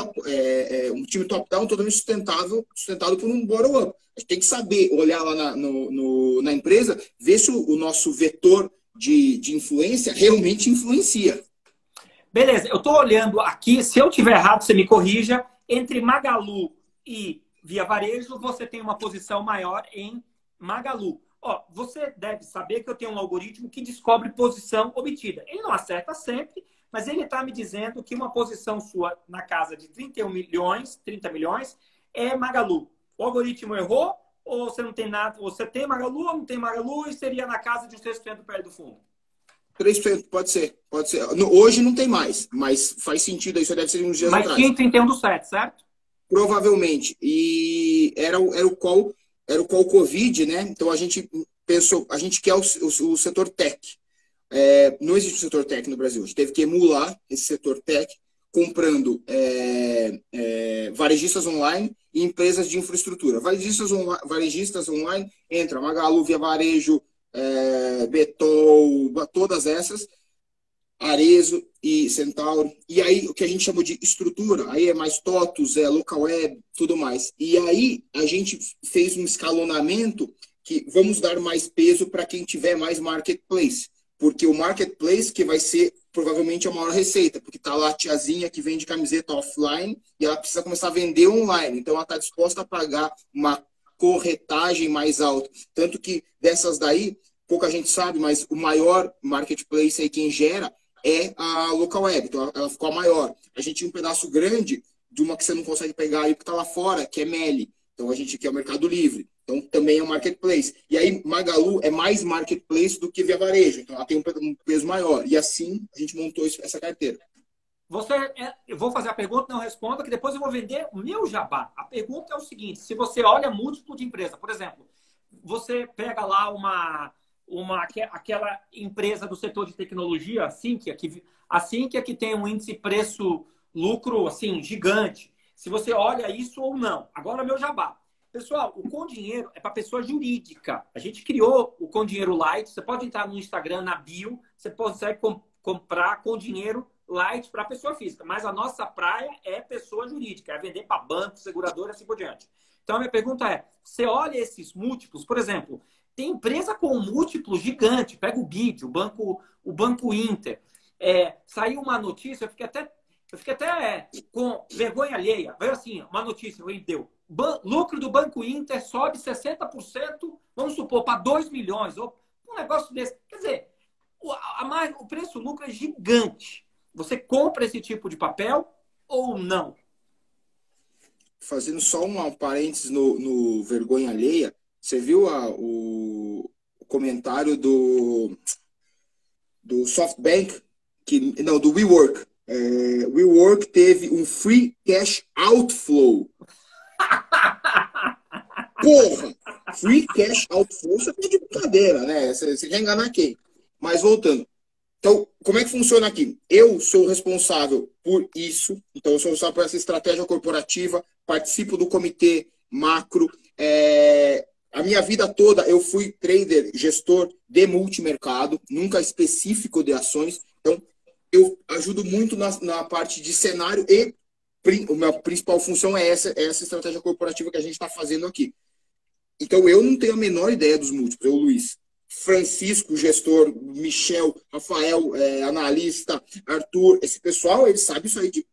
time top-down totalmente sustentado por um bottom-up. A gente tem que saber olhar lá na empresa, ver se o nosso vetor de influência realmente influencia. Beleza, eu estou olhando aqui, se eu tiver errado, você me corrija. Entre Magalu e Via Varejo, você tem uma posição maior em Magalu. Ó, você deve saber que eu tenho um algoritmo que descobre posição obtida. Ele não acerta sempre, mas ele está me dizendo que uma posição sua na casa de 30 milhões, é Magalu. O algoritmo errou ou você não tem nada? Você tem Magalu ou não tem Magalu e seria na casa de uns 3% do PL do fundo? 3%, pode ser. Hoje não tem mais, mas faz sentido, isso deve ser uns dias atrás. Mas tinha em 31 do 7, certo? Provavelmente. E era o call Covid, né? Então a gente pensou, a gente quer o setor tech. Não existe o setor tech no Brasil. A gente teve que emular esse setor tech comprando varejistas online e empresas de infraestrutura. Varejistas online entra Magalu, Via Varejo, Betol, todas essas, Arezzo e Centauro. E aí, o que a gente chamou de estrutura, aí é mais TOTUS, local web, tudo mais. E aí, a gente fez um escalonamento que vamos dar mais peso para quem tiver mais marketplace. Porque o marketplace que vai ser provavelmente a maior receita, porque está lá a tiazinha que vende camiseta offline e ela precisa começar a vender online. Então, ela está disposta a pagar uma corretagem mais alta. Tanto que dessas daí, pouca gente sabe, mas o maior marketplace aí quem gera é a local web. Então ela ficou a maior. A gente tinha um pedaço grande de uma que você não consegue pegar aí porque está lá fora, que é Meli. Então a gente quer o Mercado Livre. Então também é um marketplace. E aí Magalu é mais marketplace do que Via Varejo. Então ela tem um peso maior. E assim a gente montou essa carteira. Eu vou fazer a pergunta, não responda, que depois eu vou vender o meu jabá. A pergunta é o seguinte: se você olha múltiplo de empresa, por exemplo, você pega lá aquela empresa do setor de tecnologia, a Sinqia, que tem um índice preço-lucro assim, gigante. Se você olha isso ou não. Agora, meu jabá. Pessoal, o Com Dinheiro é para pessoa jurídica. A gente criou o Com Dinheiro Light. Você pode entrar no Instagram, na bio, você consegue comprar Com Dinheiro Light para pessoa física. Mas a nossa praia é pessoa jurídica, é vender para banco, seguradora e assim por diante. Então, a minha pergunta é, você olha esses múltiplos, por exemplo, tem empresa com múltiplos gigante, pega o BID, o Banco Inter. Saiu uma notícia, eu fiquei até com vergonha alheia. Veio assim, uma notícia, deu. Lucro do Banco Inter sobe 60%, vamos supor, para 2 milhões. Ou um negócio desse. Quer dizer, o preço-lucro é gigante. Você compra esse tipo de papel ou não? Fazendo só um parênteses no vergonha alheia, você viu o comentário do SoftBank? Não, do WeWork. WeWork teve um free cash outflow. Porra! Free cash outflow, você tá de brincadeira, né? Você quer enganar quem? Mas voltando. Então, como é que funciona aqui? Eu sou responsável por isso. Então, eu sou responsável por essa estratégia corporativa, participo do comitê macro, A minha vida toda eu fui trader, gestor de multimercado, nunca específico de ações. Então, eu ajudo muito na parte de cenário e a minha principal função é essa estratégia corporativa que a gente está fazendo aqui. Então, eu não tenho a menor ideia dos múltiplos. Eu, Luiz, Francisco, gestor, Michel, Rafael, analista, Arthur, esse pessoal, eles sabem isso aí de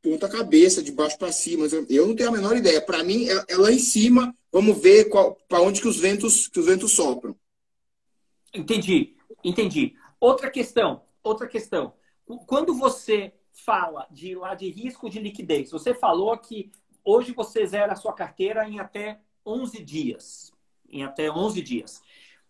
ponta cabeça, de baixo para cima. Eu não tenho a menor ideia. Para mim, é lá em cima, vamos ver para onde que os ventos sopram. Entendi. Outra questão. Quando você fala de risco de liquidez, você falou que hoje você zera a sua carteira em até 11 dias.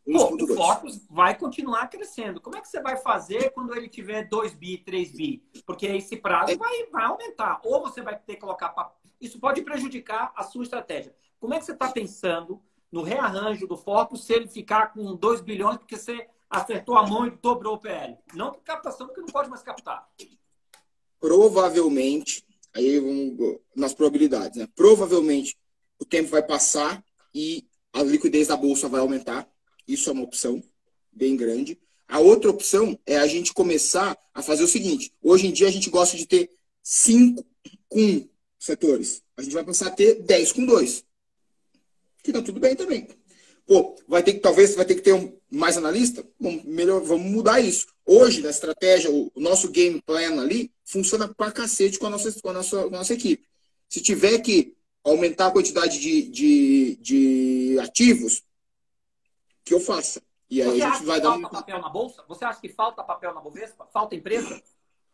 Pô, o Focus vai continuar crescendo. Como é que você vai fazer quando ele tiver 2 bi, 3 bi? Porque esse prazo vai aumentar. Ou você vai ter que colocar... Isso pode prejudicar a sua estratégia. Como é que você está pensando no rearranjo do Focus se ele ficar com 2 bilhões porque você acertou a mão e dobrou o PL? Não por captação, porque não pode mais captar. Provavelmente, aí vamos nas probabilidades, né? Provavelmente o tempo vai passar e a liquidez da bolsa vai aumentar. Isso é uma opção bem grande. A outra opção é a gente começar a fazer o seguinte. Hoje em dia a gente gosta de ter 5 com 1 setores. A gente vai passar a ter 10 com 2. Que tá tudo bem também. Pô, talvez vai ter que ter mais analista? Bom, melhor, vamos mudar isso. Hoje, na estratégia, o nosso game plan ali funciona pra cacete com a nossa equipe. Se tiver que aumentar a quantidade de ativos, que eu faça. E aí a gente vai dar falta papel na bolsa? Você acha que falta papel na Bovespa? Falta empresa?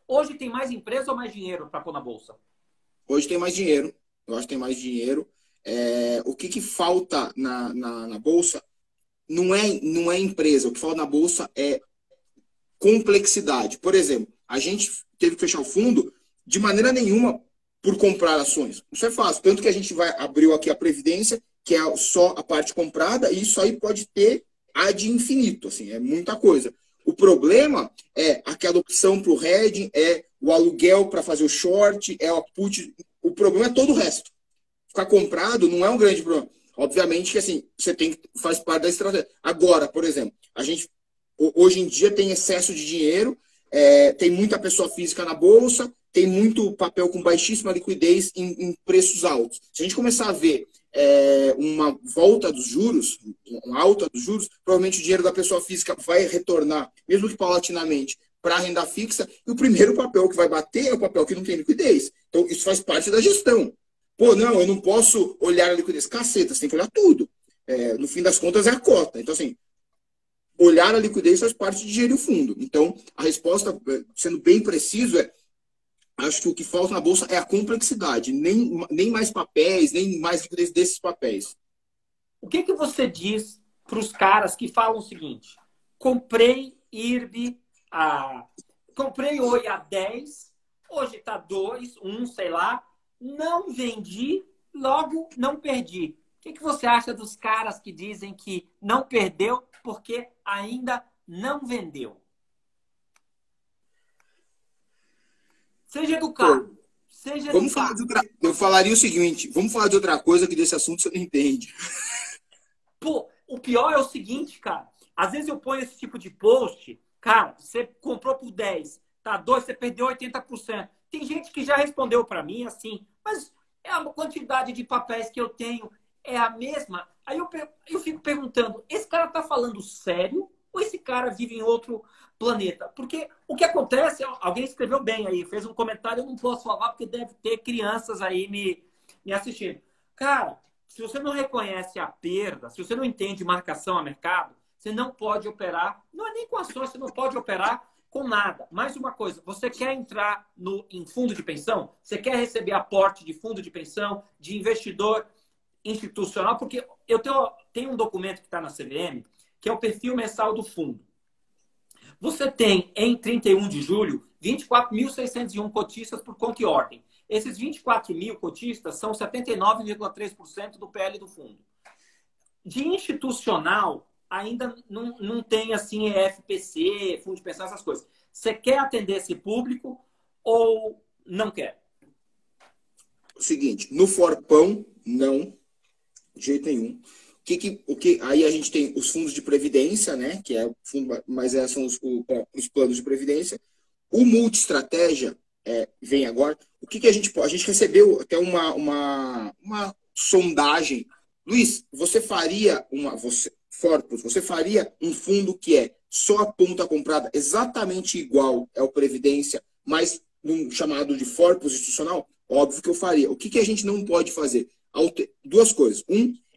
Hoje tem mais empresa ou mais dinheiro para pôr na bolsa? Hoje tem mais dinheiro. Eu acho que tem mais dinheiro. O que falta na bolsa não é empresa. O que falta na bolsa é complexidade. Por exemplo, a gente teve que fechar o fundo de maneira nenhuma por comprar ações. Isso é fácil. Tanto que a gente abriu aqui a Previdência, que é só a parte comprada, e isso aí pode ter ad infinito, assim, é muita coisa. O problema é aquela opção para o hedging, é o aluguel para fazer o short, é o put. O problema é todo o resto. Ficar comprado não é um grande problema. Obviamente que assim, faz parte da estratégia. Agora, por exemplo, a gente hoje em dia tem excesso de dinheiro, tem muita pessoa física na bolsa, tem muito papel com baixíssima liquidez em preços altos. Se a gente começar a ver uma volta dos juros, uma alta dos juros, provavelmente o dinheiro da pessoa física vai retornar, mesmo que paulatinamente, para a renda fixa, e o primeiro papel que vai bater é o papel que não tem liquidez. Então, isso faz parte da gestão. Pô, não, eu não posso olhar a liquidez. Caceta, você tem que olhar tudo. No fim das contas, é a cota. Então, assim, olhar a liquidez faz parte de gerir o fundo. Então, a resposta, sendo bem preciso, acho que o que falta na bolsa é a complexidade. Nem mais papéis, nem mais liquidez desses papéis. O que você diz para os caras que falam o seguinte: comprei IRB comprei Oi a 10, hoje está 2, 1, sei lá, não vendi, logo não perdi. O que você acha dos caras que dizem que não perdeu porque ainda não vendeu? Seja educado. Eu falaria o seguinte: vamos falar de outra coisa que desse assunto você não entende. Pô, o pior é o seguinte, cara. Às vezes eu ponho esse tipo de post. Cara, você comprou por 10, tá 2, você perdeu 80%. Tem gente que já respondeu para mim assim, mas a quantidade de papéis que eu tenho é a mesma. Aí eu fico perguntando, esse cara tá falando sério ou esse cara vive em outro planeta? Porque o que acontece, alguém escreveu bem aí, fez um comentário, eu não posso falar porque deve ter crianças aí me assistindo. Cara, se você não reconhece a perda, se você não entende marcação a mercado, você não pode operar, não é nem com ações, você não pode operar com nada. Mais uma coisa, você quer entrar em fundo de pensão? Você quer receber aporte de fundo de pensão, de investidor institucional? Porque eu tenho um documento que está na CVM, que é o perfil mensal do fundo. Você tem, em 31 de julho, 24.601 cotistas por conta e ordem. Esses 24 mil cotistas são 79,3% do PL do fundo. De institucional, ainda não tem assim FPC, fundo de pensão, essas coisas. Você quer atender esse público ou não quer? O seguinte, no Forpão, não. De jeito nenhum. Aí a gente tem os fundos de previdência, né? Que é o fundo, mas são os planos de previdência. O multi-estratégia vem agora. O que a gente pode? A gente recebeu até uma sondagem. Luiz, você faria você faria um fundo que é só a ponta comprada, exatamente igual ao Previdência, mas chamado de Forpus institucional? Óbvio que eu faria. O que a gente não pode fazer? Duas coisas.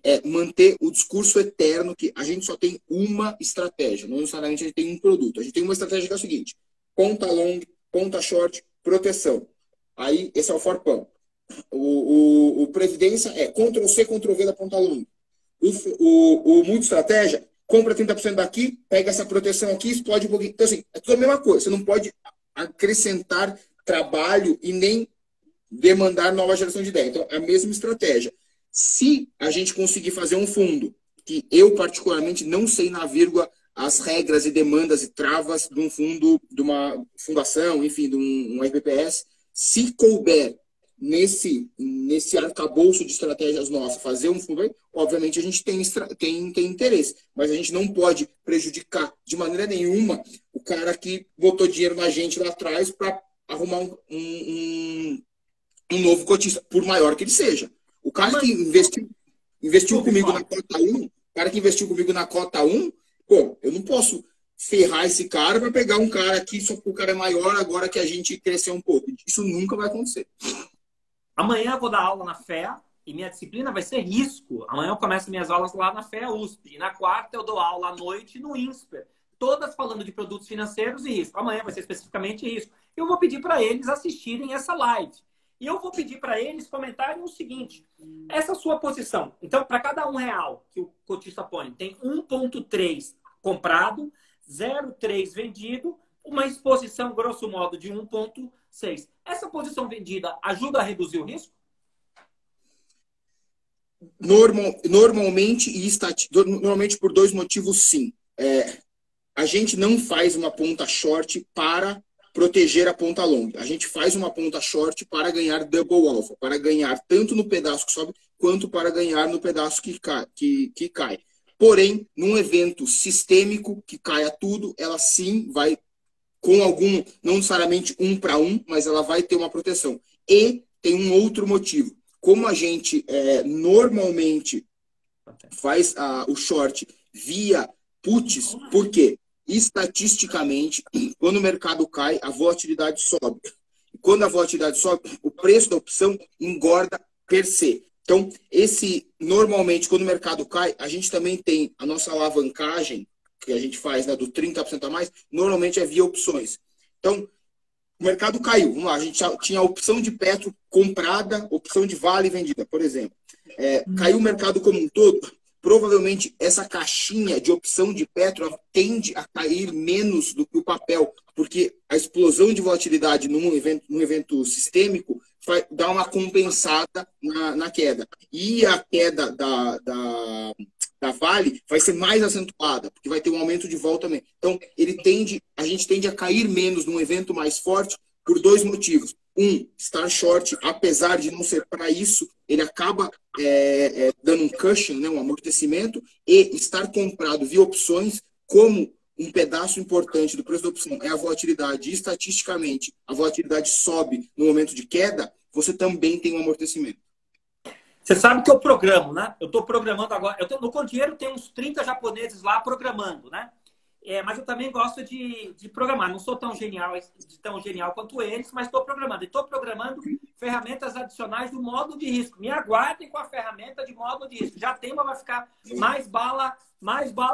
É manter o discurso eterno que a gente só tem uma estratégia. Não necessariamente a gente tem um produto. A gente tem uma estratégia que é a seguinte: ponta long, ponta short, proteção. Aí, esse é o forpão. O Previdência é Ctrl-C, Ctrl-V da ponta long. O multi-estratégia, compra 30% daqui, pega essa proteção aqui, explode um pouquinho. Então, assim, é tudo a mesma coisa. Você não pode acrescentar trabalho e nem demandar nova geração de ideia. Então, é a mesma estratégia. Se a gente conseguir fazer um fundo, que eu particularmente não sei na vírgula as regras e demandas e travas de um fundo, de uma fundação, enfim, de um RBPS, se couber nesse arcabouço de estratégias nossas, fazer um fundo, obviamente a gente tem interesse, mas a gente não pode prejudicar de maneira nenhuma o cara que botou dinheiro na gente lá atrás para arrumar um novo cotista, por maior que ele seja. O cara que investiu comigo na cota 1, pô, eu não posso ferrar esse cara para pegar um cara aqui só porque o cara é maior agora que a gente cresceu um pouco. Isso nunca vai acontecer. Amanhã eu vou dar aula na FEA e minha disciplina vai ser risco. Amanhã eu começo minhas aulas lá na FEA USP. E na quarta eu dou aula à noite no INSPER. Todas falando de produtos financeiros e risco. Amanhã vai ser especificamente risco. Eu vou pedir para eles assistirem essa live. E eu vou pedir para eles comentarem o seguinte: essa sua posição. Então, para cada R$1 que o cotista põe, tem 1,3 comprado, 0,3 vendido, uma exposição, grosso modo, de 1,6. Essa posição vendida ajuda a reduzir o risco? Normalmente por dois motivos, sim. A gente não faz uma ponta short para proteger a ponta long. A gente faz uma ponta short para ganhar double alpha, para ganhar tanto no pedaço que sobe, quanto para ganhar no pedaço que cai. Porém, num evento sistêmico que caia tudo, ela sim vai, com algum, não necessariamente 1 para 1, mas ela vai ter uma proteção. E tem um outro motivo. Como a gente normalmente faz o short via puts, por quê? Estatisticamente, quando o mercado cai, a volatilidade sobe. E quando a volatilidade sobe, o preço da opção engorda per se. Então, normalmente, quando o mercado cai, a gente também tem a nossa alavancagem, que a gente faz, né, do 30% a mais, normalmente é via opções. Então, o mercado caiu. Vamos lá, a gente tinha a opção de Petro comprada, opção de Vale vendida, por exemplo. Caiu o mercado como um todo. Provavelmente essa caixinha de opção de Petro tende a cair menos do que o papel, porque a explosão de volatilidade num evento sistêmico vai dar uma compensada na queda. E a queda da Vale vai ser mais acentuada, porque vai ter um aumento de vol também. Então, a gente tende a cair menos num evento mais forte por dois motivos. Estar short, apesar de não ser para isso, ele acaba dando um cushion, né, um amortecimento, e estar comprado via opções, como um pedaço importante do preço da opção é a volatilidade, e estatisticamente a volatilidade sobe no momento de queda, você também tem um amortecimento. Você sabe que eu programo, né? Eu estou programando agora. No Condinheiro tem uns 30 japoneses lá programando, né? Mas eu também gosto de programar. Não sou tão genial quanto eles, mas estou programando. E estou programando ferramentas adicionais do módulo de risco. Me aguardem com a ferramenta de módulo de risco. Já tem, mas vai ficar mais bala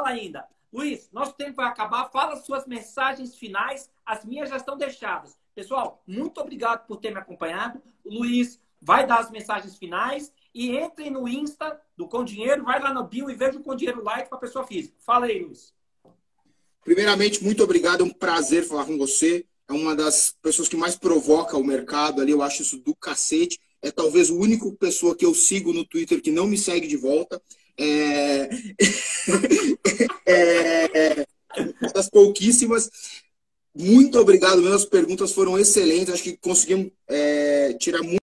ainda. Luiz, nosso tempo vai acabar. Fala as suas mensagens finais. As minhas já estão deixadas. Pessoal, muito obrigado por ter me acompanhado. O Luiz vai dar as mensagens finais. E entrem no Insta do Condinheiro, vai lá no bio e veja o Condinheiro Light para a pessoa física. Fala aí, Luiz. Primeiramente, muito obrigado. É um prazer falar com você. É uma das pessoas que mais provoca o mercado ali. Eu acho isso do cacete. É talvez o único pessoa que eu sigo no Twitter que não me segue de volta. Uma das pouquíssimas. Muito obrigado. Minhas perguntas foram excelentes. Acho que conseguimos tirar muito.